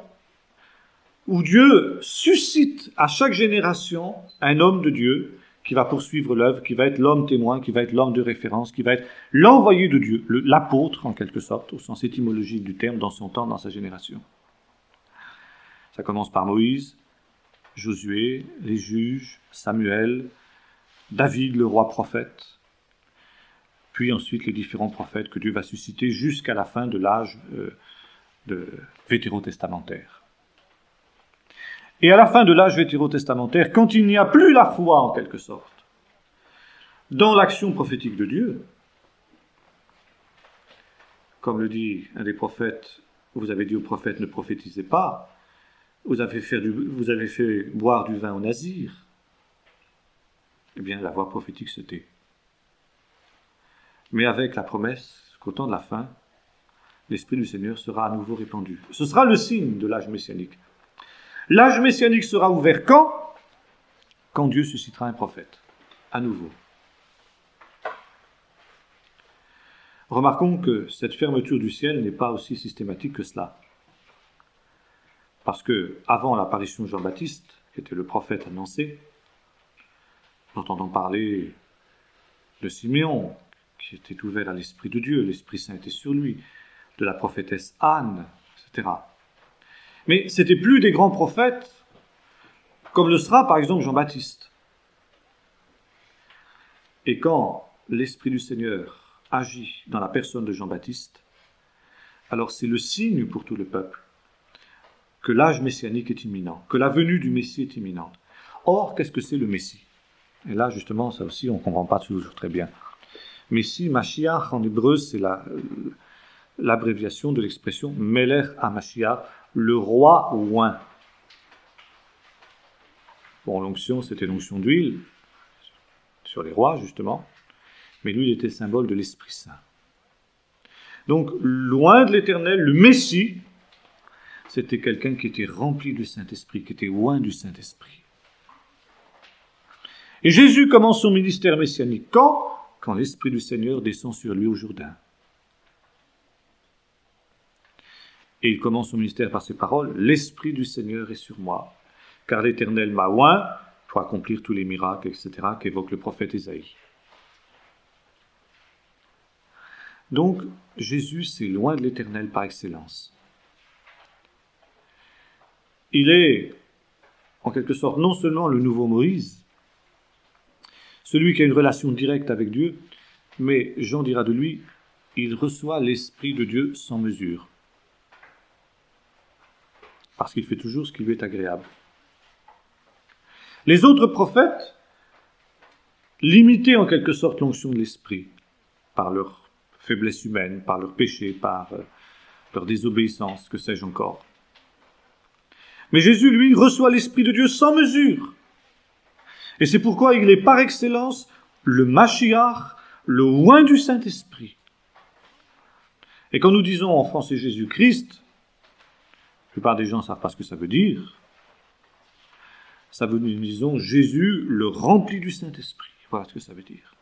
où Dieu suscite à chaque génération un homme de Dieu qui va poursuivre l'œuvre, qui va être l'homme témoin, qui va être l'homme de référence, qui va être l'envoyé de Dieu, l'apôtre en quelque sorte, au sens étymologique du terme, dans son temps, dans sa génération. Ça commence par Moïse, Josué, les juges, Samuel, David, le roi prophète, puis ensuite les différents prophètes que Dieu va susciter jusqu'à la fin de l'âge vétérotestamentaire. Et à la fin de l'âge vétérotestamentaire, quand il n'y a plus la foi, en quelque sorte, dans l'action prophétique de Dieu, comme le dit un des prophètes, vous avez dit aux prophètes, ne prophétisez pas, vous avez fait boire du vin au nazir, eh bien la voix prophétique se tait. Mais avec la promesse qu'au temps de la fin, l'Esprit du Seigneur sera à nouveau répandu. Ce sera le signe de l'âge messianique. L'âge messianique sera ouvert quand? Quand Dieu suscitera un prophète, à nouveau. Remarquons que cette fermeture du ciel n'est pas aussi systématique que cela. Parce que, avant l'apparition de Jean-Baptiste, qui était le prophète annoncé, nous entendons parler de Siméon, qui était ouvert à l'Esprit de Dieu, l'Esprit Saint était sur lui, de la prophétesse Anne, etc. Mais ce n'était plus des grands prophètes, comme le sera par exemple Jean-Baptiste. Et quand l'Esprit du Seigneur agit dans la personne de Jean-Baptiste, alors c'est le signe pour tout le peuple que l'âge messianique est imminent, que la venue du Messie est imminente. Or, qu'est-ce que c'est le Messie? Et là, justement, ça aussi, on ne comprend pas toujours très bien. Messie, Mashiach, en hébreu, c'est l'abréviation de l'expression Melech HaMashiach, le roi oint. Bon, l'onction, c'était l'onction d'huile, sur les rois, justement, mais lui, il était le symbole de l'Esprit Saint. Donc, loin de l'Éternel, le Messie, c'était quelqu'un qui était rempli du Saint-Esprit, qui était oint du Saint-Esprit. Et Jésus commence son ministère messianique quand? Quand l'Esprit du Seigneur descend sur lui au Jourdain. Et il commence son ministère par ces paroles, « L'Esprit du Seigneur est sur moi, car l'Éternel m'a oint pour accomplir tous les miracles, etc., qu'évoque le prophète Ésaïe. » Donc, Jésus, c'est loin de l'Éternel par excellence. Il est, en quelque sorte, non seulement le nouveau Moïse, celui qui a une relation directe avec Dieu, mais Jean dira de lui, il reçoit l'Esprit de Dieu sans mesure. Parce qu'il fait toujours ce qui lui est agréable. Les autres prophètes limitaient en quelque sorte l'onction de l'Esprit, par leur faiblesse humaine, par leur péché, par leur désobéissance, que sais-je encore. Mais Jésus, lui, reçoit l'Esprit de Dieu sans mesure. Et c'est pourquoi il est par excellence le Mashiach, le oint du Saint-Esprit. Et quand nous disons en français Jésus-Christ, la plupart des gens ne savent pas ce que ça veut dire. Ça veut dire, nous disons, Jésus le rempli du Saint-Esprit. Voilà ce que ça veut dire.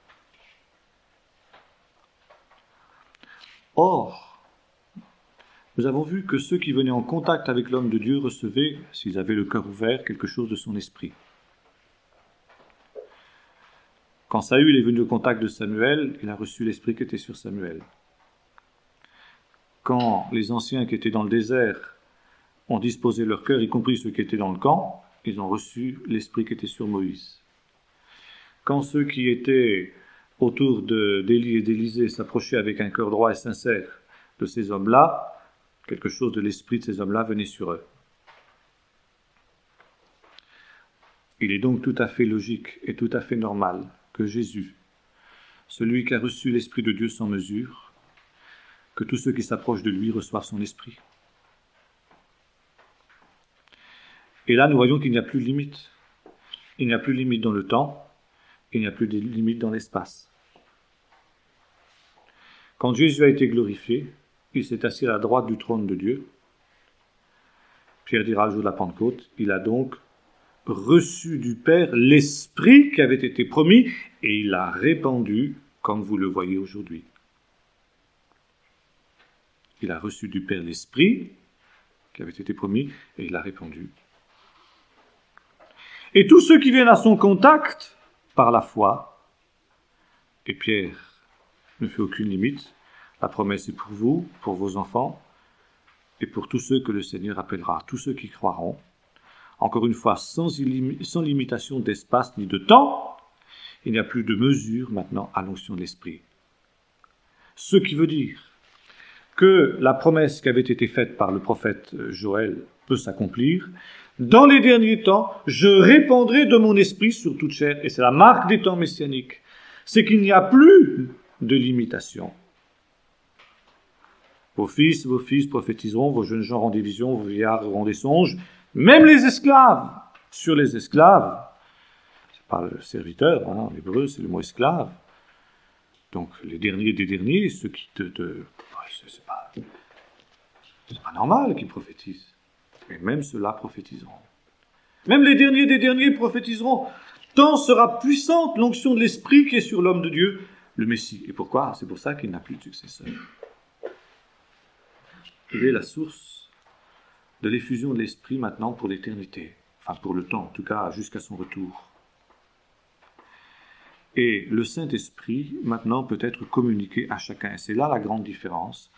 Or, nous avons vu que ceux qui venaient en contact avec l'homme de Dieu recevaient, s'ils avaient le cœur ouvert, quelque chose de son esprit. Quand Saül est venu au contact de Samuel, il a reçu l'esprit qui était sur Samuel. Quand les anciens qui étaient dans le désert ont disposé leur cœur, y compris ceux qui étaient dans le camp, ils ont reçu l'esprit qui était sur Moïse. Quand ceux qui étaient autour d'Élie et d'Élisée s'approchaient avec un cœur droit et sincère de ces hommes-là, quelque chose de l'esprit de ces hommes-là venait sur eux. Il est donc tout à fait logique et tout à fait normal que Jésus, celui qui a reçu l'Esprit de Dieu sans mesure, que tous ceux qui s'approchent de lui reçoivent son Esprit. Et là, nous voyons qu'il n'y a plus de limite. Il n'y a plus de limite dans le temps, il n'y a plus de limite dans l'espace. Quand Jésus a été glorifié, il s'est assis à la droite du trône de Dieu. Pierre dira le jour de la Pentecôte, il a donc reçu du Père l'Esprit qui avait été promis et il l'a répandu comme vous le voyez aujourd'hui. Il a reçu du Père l'Esprit qui avait été promis et il l'a répandu. Et tous ceux qui viennent à son contact par la foi, et Pierre ne fait aucune limite, la promesse est pour vous, pour vos enfants, et pour tous ceux que le Seigneur appellera, tous ceux qui croiront, encore une fois, sans limitation d'espace ni de temps, il n'y a plus de mesure maintenant à l'onction de l'Esprit. Ce qui veut dire que la promesse qui avait été faite par le prophète Joël peut s'accomplir. Dans les derniers temps, je répandrai de mon esprit sur toute chair, et c'est la marque des temps messianiques, c'est qu'il n'y a plus de limitation. Vos fils prophétiseront, vos jeunes gens auront des visions, vos vieillards auront des songes, même les esclaves. Sur les esclaves, c'est pas le serviteur, en hébreu c'est le mot esclave. Donc les derniers des derniers, ceux qui c'est pas normal qu'ils prophétisent. Mais même ceux-là prophétiseront. Même les derniers des derniers prophétiseront. Tant sera puissante l'onction de l'Esprit qui est sur l'homme de Dieu, le Messie. Et pourquoi? C'est pour ça qu'il n'a plus de successeur. Il est la source de l'effusion de l'Esprit maintenant pour l'éternité. Enfin pour le temps, en tout cas jusqu'à son retour. Et le Saint-Esprit maintenant peut être communiqué à chacun. Et c'est là la grande différence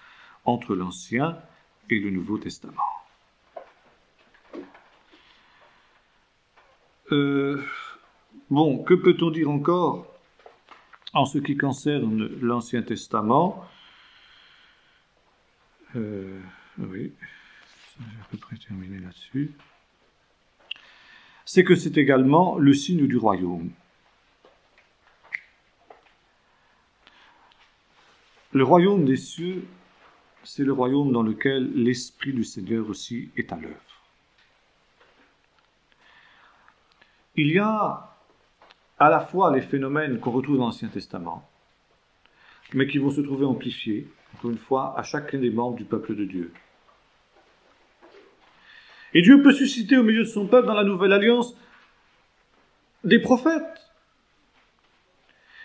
entre l'Ancien et le Nouveau Testament. Que peut-on dire encore en ce qui concerne l'Ancien Testament? Oui, j'ai à peu près terminé là-dessus. C'est que c'est également le signe du royaume. Le royaume des cieux, c'est le royaume dans lequel l'Esprit du Seigneur aussi est à l'œuvre. Il y a à la fois les phénomènes qu'on retrouve dans l'Ancien Testament, mais qui vont se trouver amplifiés, encore une fois, à chacun des membres du peuple de Dieu. Et Dieu peut susciter au milieu de son peuple, dans la Nouvelle Alliance, des prophètes.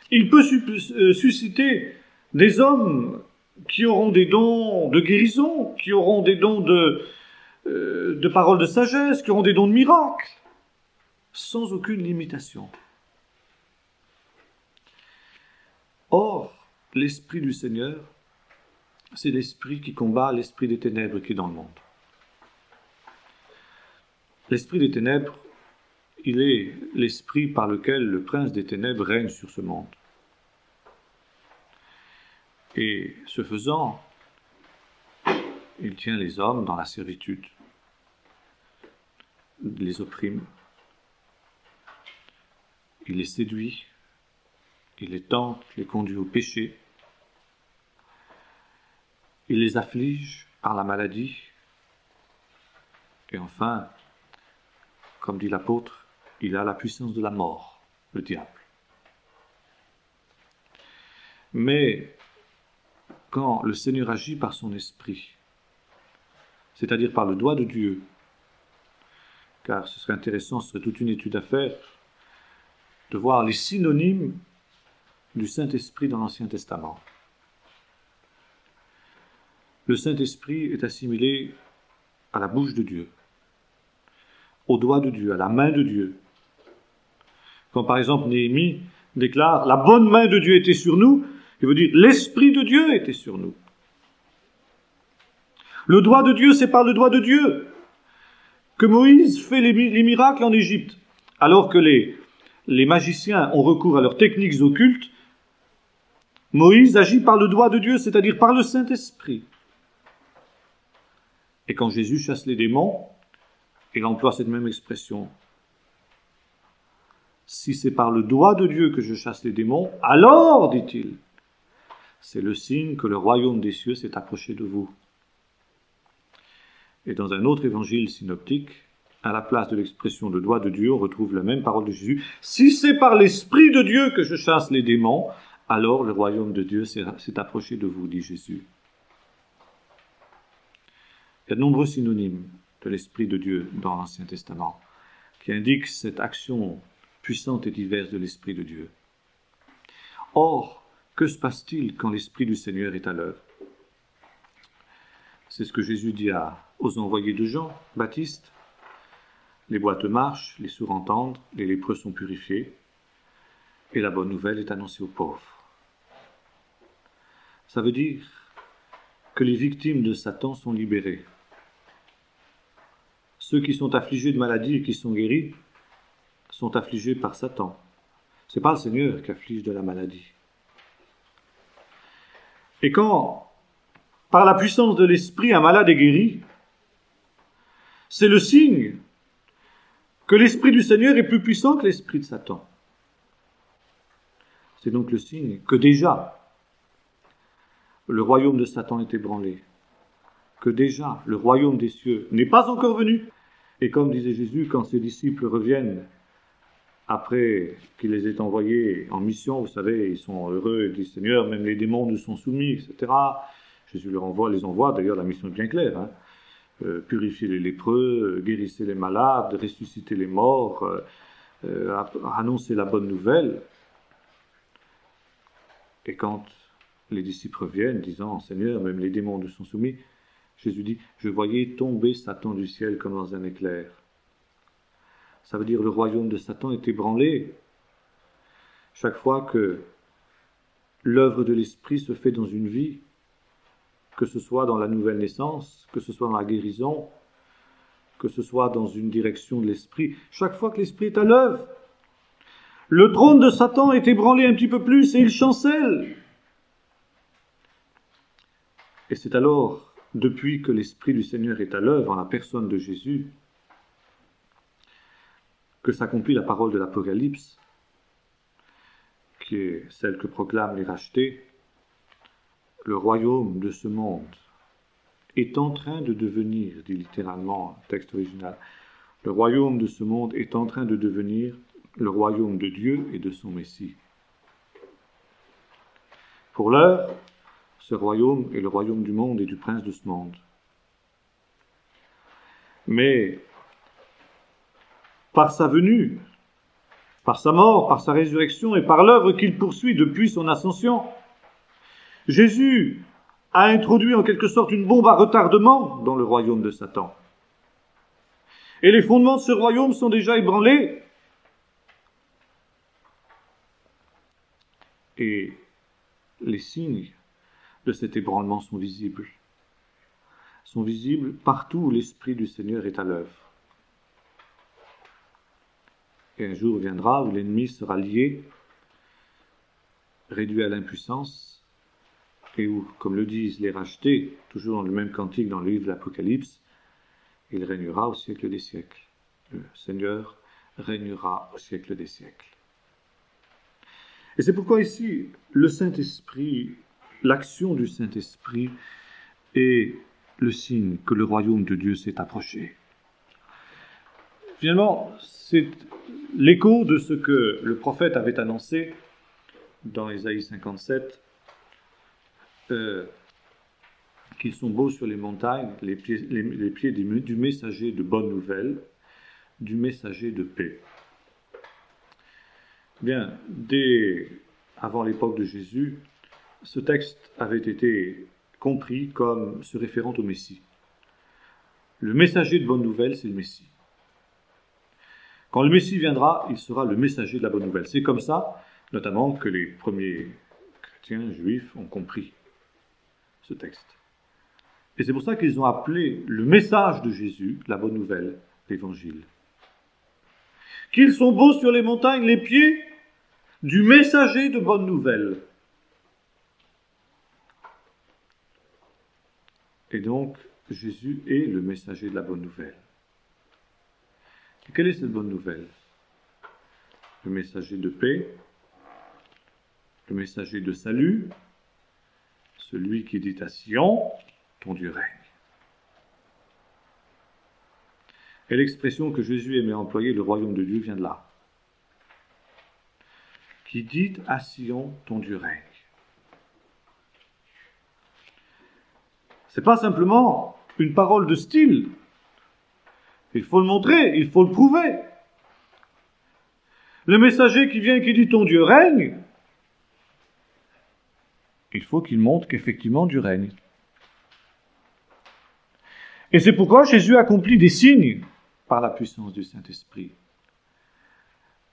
Il peut susciter des hommes qui auront des dons de guérison, qui auront des dons de paroles de sagesse, qui auront des dons de miracles, sans aucune limitation. Or, l'Esprit du Seigneur, c'est l'Esprit qui combat l'esprit des ténèbres qui est dans le monde. L'Esprit des ténèbres, il est l'esprit par lequel le prince des ténèbres règne sur ce monde. Et ce faisant, il tient les hommes dans la servitude, les opprime, il les séduit, il les tente, les conduit au péché, il les afflige par la maladie, et enfin, comme dit l'apôtre, il a la puissance de la mort, le diable. Mais quand le Seigneur agit par son esprit, c'est-à-dire par le doigt de Dieu, car ce serait intéressant, ce serait toute une étude à faire, de voir les synonymes du Saint-Esprit dans l'Ancien Testament. Le Saint-Esprit est assimilé à la bouche de Dieu, au doigt de Dieu, à la main de Dieu. Quand par exemple Néhémie déclare « La bonne main de Dieu était sur nous », il veut dire « L'Esprit de Dieu était sur nous ». Le doigt de Dieu, c'est par le doigt de Dieu que Moïse fait les miracles en Égypte. Alors que les magiciens ont recours à leurs techniques occultes, Moïse agit par le doigt de Dieu, c'est-à-dire par le Saint-Esprit. Et quand Jésus chasse les démons, il emploie cette même expression. Si c'est par le doigt de Dieu que je chasse les démons, alors, dit-il, c'est le signe que le royaume des cieux s'est approché de vous. Et dans un autre évangile synoptique, à la place de l'expression de doigt de Dieu, on retrouve la même parole de Jésus. Si c'est par l'Esprit de Dieu que je chasse les démons, alors le royaume de Dieu s'est approché de vous, dit Jésus. Il y a de nombreux synonymes de l'Esprit de Dieu dans l'Ancien Testament qui indiquent cette action puissante et diverse de l'Esprit de Dieu. Or, que se passe-t-il quand l'Esprit du Seigneur est à l'œuvre? C'est ce que Jésus dit aux envoyés de Jean, Baptiste. Les boiteux marchent, les sourds entendent, les lépreux sont purifiés, et la bonne nouvelle est annoncée aux pauvres. Ça veut dire que les victimes de Satan sont libérées. Ceux qui sont affligés de maladies et qui sont guéris sont affligés par Satan. Ce n'est pas le Seigneur qui afflige de la maladie. Et quand, par la puissance de l'Esprit, un malade est guéri, c'est le signe que l'Esprit du Seigneur est plus puissant que l'Esprit de Satan. C'est donc le signe que déjà, le royaume de Satan est ébranlé, que déjà, le royaume des cieux n'est pas encore venu. Et comme disait Jésus, quand ses disciples reviennent, après qu'il les ait envoyés en mission, vous savez, ils sont heureux, ils disent « Seigneur, même les démons nous sont soumis, etc. » Jésus les envoie, d'ailleurs la mission est bien claire, hein. Purifier les lépreux, guérissez les malades, ressusciter les morts, annoncer la bonne nouvelle. Et quand les disciples reviennent, disant « Seigneur, même les démons nous sont soumis », Jésus dit « Je voyais tomber Satan du ciel comme dans un éclair. » Ça veut dire le royaume de Satan est ébranlé. Chaque fois que l'œuvre de l'Esprit se fait dans une vie, que ce soit dans la nouvelle naissance, que ce soit dans la guérison, que ce soit dans une direction de l'Esprit, chaque fois que l'Esprit est à l'œuvre, le trône de Satan est ébranlé un petit peu plus et il chancelle. Et c'est alors, depuis que l'Esprit du Seigneur est à l'œuvre en la personne de Jésus, que s'accomplit la parole de l'Apocalypse, qui est celle que proclament les rachetés. Le royaume de ce monde est en train de devenir, dit littéralement le texte original, le royaume de ce monde est en train de devenir le royaume de Dieu et de son Messie. Pour l'heure, ce royaume est le royaume du monde et du prince de ce monde. Mais par sa venue, par sa mort, par sa résurrection et par l'œuvre qu'il poursuit depuis son ascension, Jésus a introduit en quelque sorte une bombe à retardement dans le royaume de Satan. Et les fondements de ce royaume sont déjà ébranlés. Et les signes de cet ébranlement sont visibles. Sont visibles partout où l'Esprit du Seigneur est à l'œuvre. Et un jour viendra où l'ennemi sera lié, réduit à l'impuissance, et où, comme le disent les rachetés, toujours dans le même cantique dans le livre de l'Apocalypse, il régnera au siècle des siècles. Le Seigneur régnera au siècle des siècles. Et c'est pourquoi ici, le Saint-Esprit, l'action du Saint-Esprit est le signe que le royaume de Dieu s'est approché. Finalement, c'est l'écho de ce que le prophète avait annoncé dans Ésaïe 57, qu'ils sont beaux sur les montagnes, les pieds du messager de bonne nouvelle, du messager de paix. Bien, dès avant l'époque de Jésus, ce texte avait été compris comme se référant au Messie. Le messager de bonne nouvelle, c'est le Messie. Quand le Messie viendra, il sera le messager de la bonne nouvelle. C'est comme ça, notamment, que les premiers chrétiens juifs ont compris ce texte. Et c'est pour ça qu'ils ont appelé le message de Jésus, la bonne nouvelle, l'évangile. Qu'ils sont beaux sur les montagnes, les pieds du messager de bonne nouvelle. Et donc, Jésus est le messager de la bonne nouvelle. Et quelle est cette bonne nouvelle? Le messager de paix, le messager de salut, celui qui dit à Sion, ton Dieu règne. Et l'expression que Jésus aimait employer, le royaume de Dieu, vient de là. Qui dit à Sion, ton Dieu règne. Ce n'est pas simplement une parole de style. Il faut le montrer, il faut le prouver. Le messager qui vient et qui dit ton Dieu règne, il faut qu'il montre qu'effectivement Dieu règne. Et c'est pourquoi Jésus accomplit des signes par la puissance du Saint-Esprit.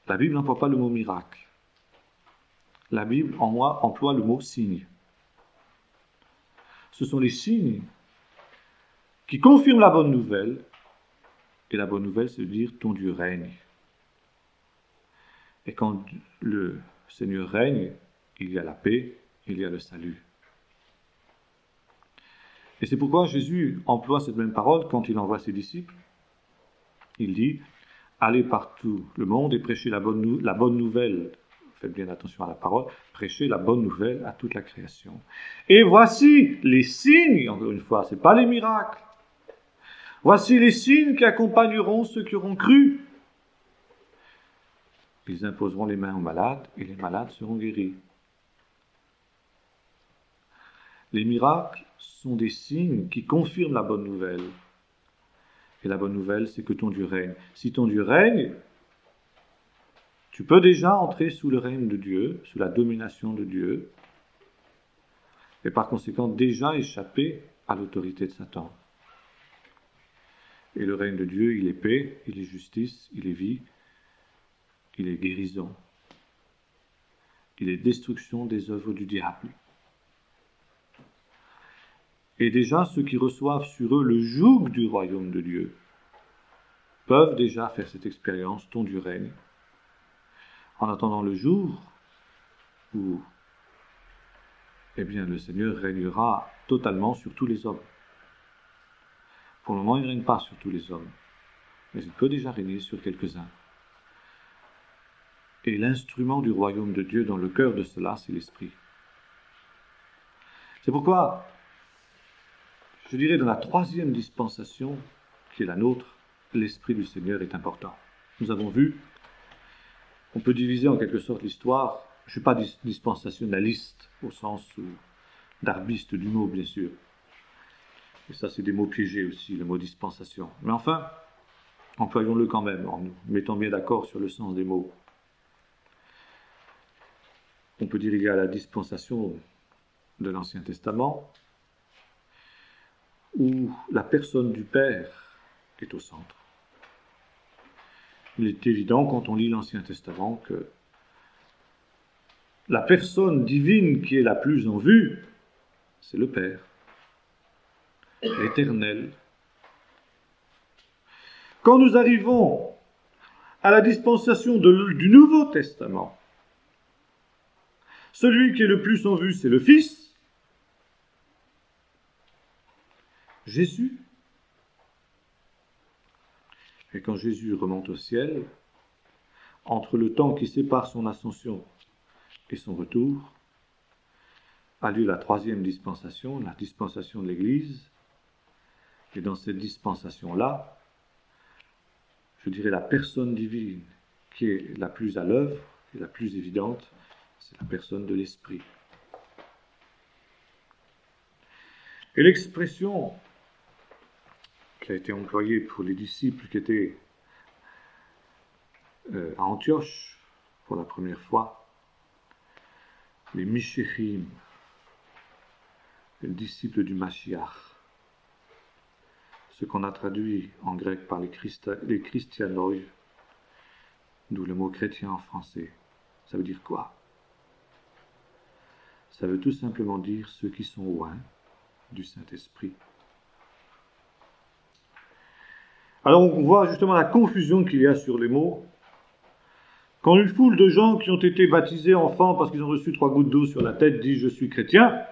La Bible n'emploie pas le mot miracle. La Bible emploie le mot signe. Ce sont les signes qui confirment la bonne nouvelle. Et la bonne nouvelle, c'est de dire ton Dieu règne. Et quand le Seigneur règne, il y a la paix, il y a le salut. Et c'est pourquoi Jésus emploie cette même parole quand il envoie ses disciples. Il dit, allez partout le monde et prêchez la bonne nouvelle. Faites bien attention à la parole. Prêchez la bonne nouvelle à toute la création. Et voici les signes, encore une fois, ce n'est pas les miracles. Voici les signes qui accompagneront ceux qui auront cru. Ils imposeront les mains aux malades et les malades seront guéris. Les miracles sont des signes qui confirment la bonne nouvelle. Et la bonne nouvelle, c'est que ton Dieu règne. Si ton Dieu règne, tu peux déjà entrer sous le règne de Dieu, sous la domination de Dieu, et par conséquent déjà échapper à l'autorité de Satan. Et le règne de Dieu, il est paix, il est justice, il est vie, il est guérison, il est destruction des œuvres du diable. Et déjà, ceux qui reçoivent sur eux le joug du royaume de Dieu peuvent déjà faire cette expérience, ton Dieu règne, en attendant le jour où le Seigneur régnera totalement sur tous les hommes. Pour le moment, il ne règne pas sur tous les hommes, mais il peut déjà régner sur quelques-uns. Et l'instrument du royaume de Dieu dans le cœur de cela, c'est l'Esprit. C'est pourquoi, je dirais, dans la troisième dispensation, qui est la nôtre, l'Esprit du Seigneur est important. Nous avons vu, on peut diviser en quelque sorte l'histoire. Je ne suis pas dispensationaliste, au sens d'arbiste du mot, bien sûr. Et ça, c'est des mots piégés aussi, le mot dispensation. Mais enfin, employons-le quand même, en nous mettant bien d'accord sur le sens des mots. On peut dire qu'il y a la dispensation de l'Ancien Testament, où la personne du Père est au centre. Il est évident, quand on lit l'Ancien Testament, que la personne divine qui est la plus en vue, c'est le Père, l'Éternel. Quand nous arrivons à la dispensation du Nouveau Testament, celui qui est le plus en vue, c'est le Fils, Jésus. Et quand Jésus remonte au ciel, entre le temps qui sépare son ascension et son retour, a lieu la troisième dispensation, la dispensation de l'Église. Et dans cette dispensation-là, je dirais la personne divine qui est la plus à l'œuvre, et la plus évidente, c'est la personne de l'Esprit. Et l'expression qui a été employée pour les disciples qui étaient à Antioche pour la première fois, les Mishéchim, les disciples du Mashiach, ce qu'on a traduit en grec par les Christianoi, d'où le mot chrétien en français. Ça veut dire quoi? Ça veut tout simplement dire ceux qui sont loin du Saint-Esprit. Alors on voit justement la confusion qu'il y a sur les mots. Quand une foule de gens qui ont été baptisés enfants parce qu'ils ont reçu 3 gouttes d'eau sur la tête disent « je suis chrétien »,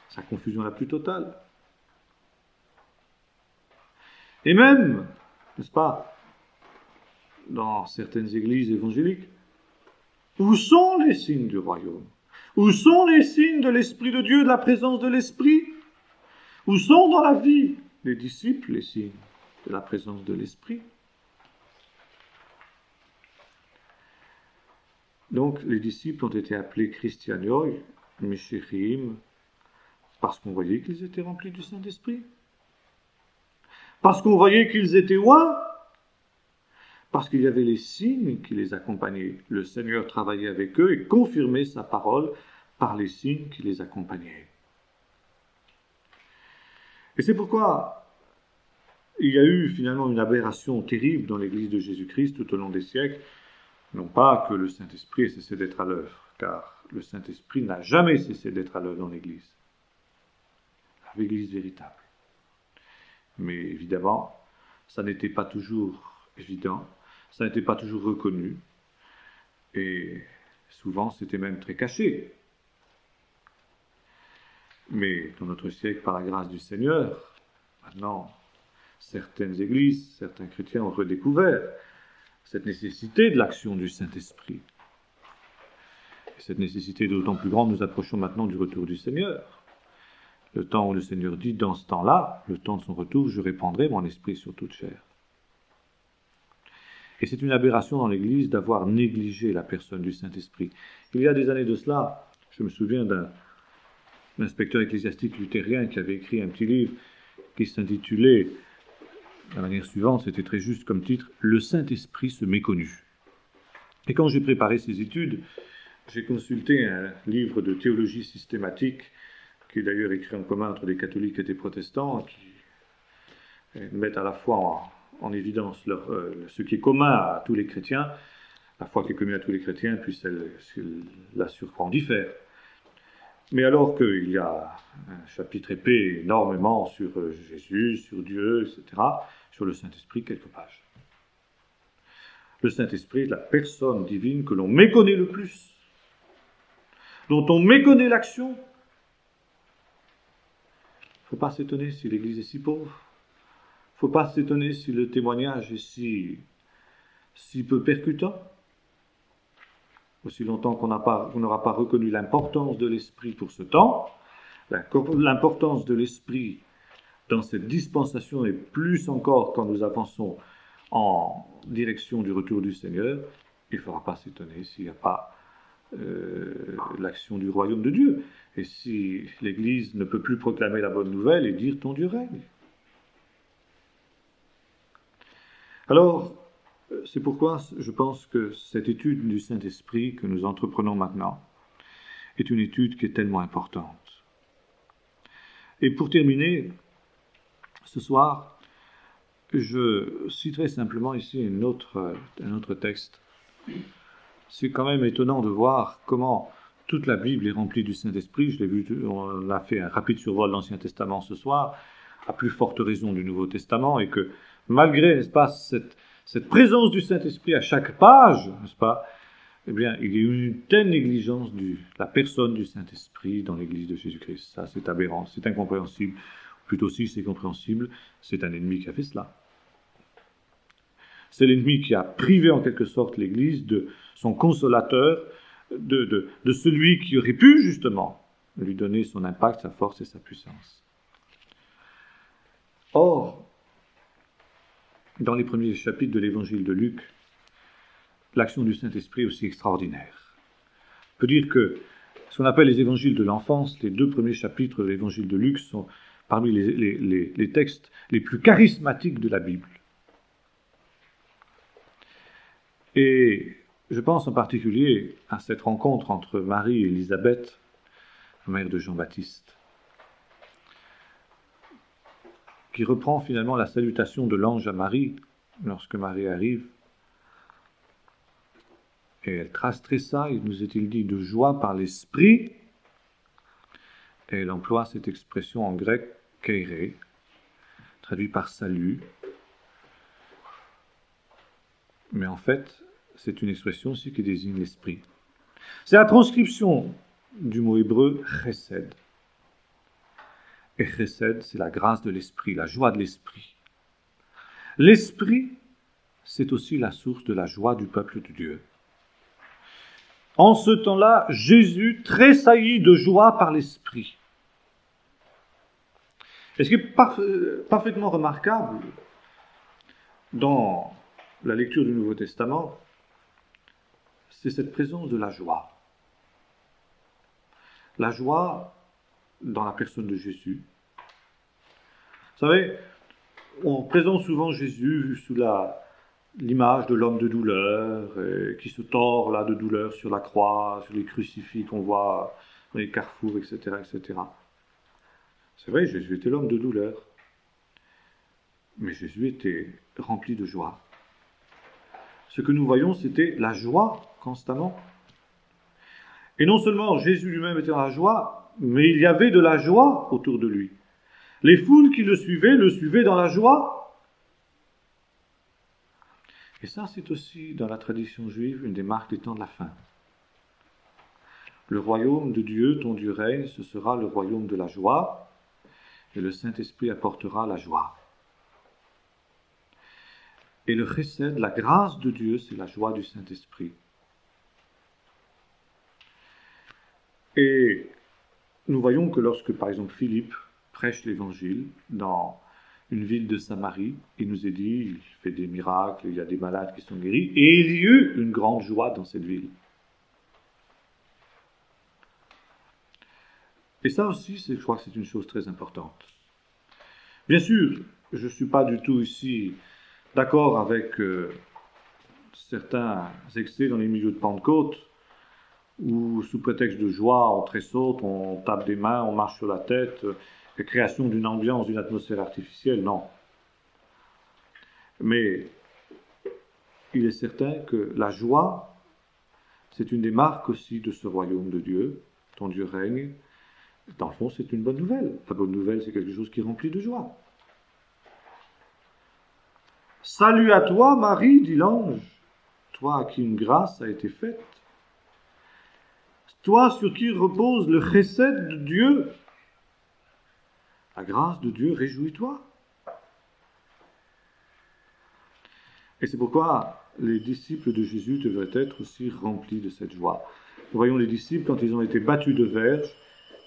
c'est la confusion la plus totale. Et même, n'est-ce pas, dans certaines églises évangéliques, où sont les signes du royaume? Où sont les signes de l'Esprit de Dieu, de la présence de l'Esprit? Où sont dans la vie des disciples les signes? de la présence de l'Esprit. Donc, les disciples ont été appelés Christianioi, Meshichim, parce qu'on voyait qu'ils étaient remplis du Saint-Esprit. Parce qu'on voyait qu'ils étaient loin. Parce qu'il y avait les signes qui les accompagnaient. Le Seigneur travaillait avec eux et confirmait sa parole par les signes qui les accompagnaient. Et c'est pourquoi il y a eu finalement une aberration terrible dans l'Église de Jésus-Christ tout au long des siècles. Non pas que le Saint-Esprit ait cessé d'être à l'œuvre, car le Saint-Esprit n'a jamais cessé d'être à l'œuvre dans l'Église. L'Église véritable. Mais évidemment, ça n'était pas toujours évident, ça n'était pas toujours reconnu, et souvent c'était même très caché. Mais dans notre siècle, par la grâce du Seigneur, maintenant, certaines églises, certains chrétiens ont redécouvert cette nécessité de l'action du Saint-Esprit. Et cette nécessité est d'autant plus grande, nous approchons maintenant du retour du Seigneur. Le temps où le Seigneur dit, dans ce temps-là, le temps de son retour, je répandrai mon esprit sur toute chair. Et c'est une aberration dans l'Église d'avoir négligé la personne du Saint-Esprit. Il y a des années de cela, je me souviens d'un inspecteur ecclésiastique luthérien qui avait écrit un petit livre qui s'intitulait, de la manière suivante, c'était très juste comme titre, « Le Saint-Esprit se méconnu ». Et quand j'ai préparé ces études, j'ai consulté un livre de théologie systématique, qui est d'ailleurs écrit en commun entre des catholiques et des protestants, qui mettent à la fois en évidence ce qui est commun à tous les chrétiens, la foi qui est commune à tous les chrétiens, puis la surcroît en diffère. Mais alors qu'il y a un chapitre épais énormément sur Jésus, sur Dieu, etc., sur le Saint-Esprit, quelques pages. Le Saint-Esprit est la personne divine que l'on méconnaît le plus, dont on méconnaît l'action. Il ne faut pas s'étonner si l'Église est si pauvre. Il ne faut pas s'étonner si le témoignage est si peu percutant. Aussi longtemps qu'on n'aura pas reconnu l'importance de l'Esprit pour ce temps, l'importance de l'Esprit dans cette dispensation et plus encore quand nous avançons en direction du retour du Seigneur, il ne faudra pas s'étonner s'il n'y a pas l'action du royaume de Dieu. Et si l'Église ne peut plus proclamer la bonne nouvelle et dire « ton Dieu règne ». Alors, c'est pourquoi je pense que cette étude du Saint-Esprit que nous entreprenons maintenant est une étude qui est tellement importante. Et pour terminer, ce soir, je citerai simplement ici un autre texte. C'est quand même étonnant de voir comment toute la Bible est remplie du Saint-Esprit. Je l'ai vu, on a fait un rapide survol de l'Ancien Testament ce soir, à plus forte raison du Nouveau Testament, et que malgré, n'est-ce pas, cette présence du Saint-Esprit à chaque page, n'est-ce pas, eh bien, il y a eu une telle négligence de la personne du Saint-Esprit dans l'Église de Jésus-Christ. Ça, c'est aberrant, c'est incompréhensible. Plutôt si c'est compréhensible, c'est un ennemi qui a fait cela. C'est l'ennemi qui a privé en quelque sorte l'Église de son consolateur, de celui qui aurait pu justement lui donner son impact, sa force et sa puissance. Or, dans les premiers chapitres de l'évangile de Luc, l'action du Saint-Esprit est aussi extraordinaire. On peut dire que ce qu'on appelle les évangiles de l'enfance, les 2 premiers chapitres de l'évangile de Luc sont parmi les textes les plus charismatiques de la Bible. Et je pense en particulier à cette rencontre entre Marie et Élisabeth, la mère de Jean-Baptiste, qui reprend finalement la salutation de l'ange à Marie, lorsque Marie arrive. Et elle trace très ça, il nous est-il dit, de joie par l'esprit. Et elle emploie cette expression en grec, keire, traduit par salut. Mais en fait, c'est une expression aussi qui désigne l'esprit. C'est la transcription du mot hébreu chesed. Et chesed, c'est la grâce de l'esprit, la joie de l'esprit. L'esprit, c'est aussi la source de la joie du peuple de Dieu. En ce temps-là, Jésus tressaillit de joie par l'esprit. Et ce qui est parfaitement remarquable, dans la lecture du Nouveau Testament, c'est cette présence de la joie. La joie dans la personne de Jésus. Vous savez, on présente souvent Jésus sous l'image de l'homme de douleur, qui se tord là de douleur sur la croix, sur les crucifix qu'on voit dans les carrefours, etc., etc. C'est vrai, Jésus était l'homme de douleur, mais Jésus était rempli de joie. Ce que nous voyons, c'était la joie constamment. Et non seulement Jésus lui-même était dans la joie, mais il y avait de la joie autour de lui. Les foules qui le suivaient dans la joie. Et ça, c'est aussi, dans la tradition juive, une des marques des temps de la fin. Le royaume de Dieu, ton Dieu règne, ce sera le royaume de la joie, et le Saint-Esprit apportera la joie. Et le chesed, la grâce de Dieu, c'est la joie du Saint-Esprit. Et nous voyons que lorsque, par exemple, Philippe prêche l'Évangile dans une ville de Samarie, il nous est dit, il fait des miracles, il y a des malades qui sont guéris, et il y eut une grande joie dans cette ville. Et ça aussi, je crois que c'est une chose très importante. Bien sûr, je ne suis pas du tout ici d'accord avec certains excès dans les milieux de Pentecôte, où sous prétexte de joie, on tressaute, on tape des mains, on marche sur la tête, la création d'une ambiance, d'une atmosphère artificielle, non. Mais il est certain que la joie, c'est une des marques aussi de ce royaume de Dieu, ton Dieu règne. Dans le fond, c'est une bonne nouvelle. La bonne nouvelle, c'est quelque chose qui remplit de joie. Salut à toi, Marie, dit l'ange, toi à qui une grâce a été faite. Toi sur qui repose le chesed de Dieu. La grâce de Dieu, réjouis-toi. Et c'est pourquoi les disciples de Jésus devraient être aussi remplis de cette joie. Nous voyons les disciples, quand ils ont été battus de verge,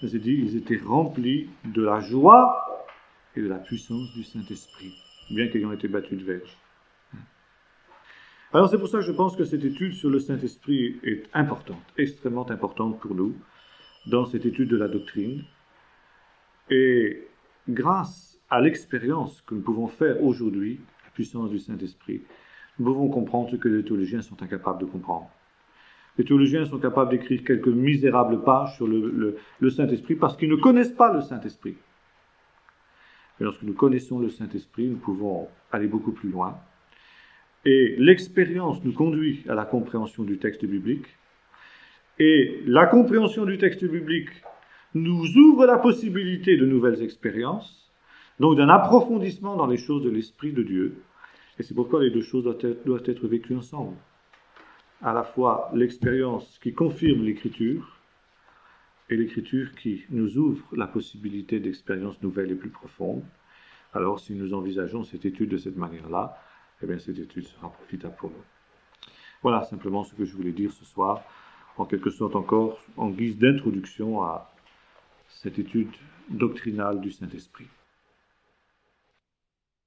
je vous ai dit, ils étaient remplis de la joie et de la puissance du Saint-Esprit, bien qu'ayant été battus de verge. Alors c'est pour ça que je pense que cette étude sur le Saint-Esprit est importante, extrêmement importante pour nous, dans cette étude de la doctrine. Et grâce à l'expérience que nous pouvons faire aujourd'hui, la puissance du Saint-Esprit, nous pouvons comprendre ce que les théologiens sont incapables de comprendre. Les théologiens sont capables d'écrire quelques misérables pages sur le Saint-Esprit parce qu'ils ne connaissent pas le Saint-Esprit. Mais lorsque nous connaissons le Saint-Esprit, nous pouvons aller beaucoup plus loin. Et l'expérience nous conduit à la compréhension du texte biblique. Et la compréhension du texte biblique nous ouvre la possibilité de nouvelles expériences, donc d'un approfondissement dans les choses de l'Esprit de Dieu. Et c'est pourquoi les deux choses doivent être vécues ensemble. À la fois l'expérience qui confirme l'Écriture et l'Écriture qui nous ouvre la possibilité d'expériences nouvelles et plus profondes. Alors si nous envisageons cette étude de cette manière-là, eh bien cette étude sera profitable pour nous. Voilà simplement ce que je voulais dire ce soir, en quelque sorte encore en guise d'introduction à cette étude doctrinale du Saint-Esprit.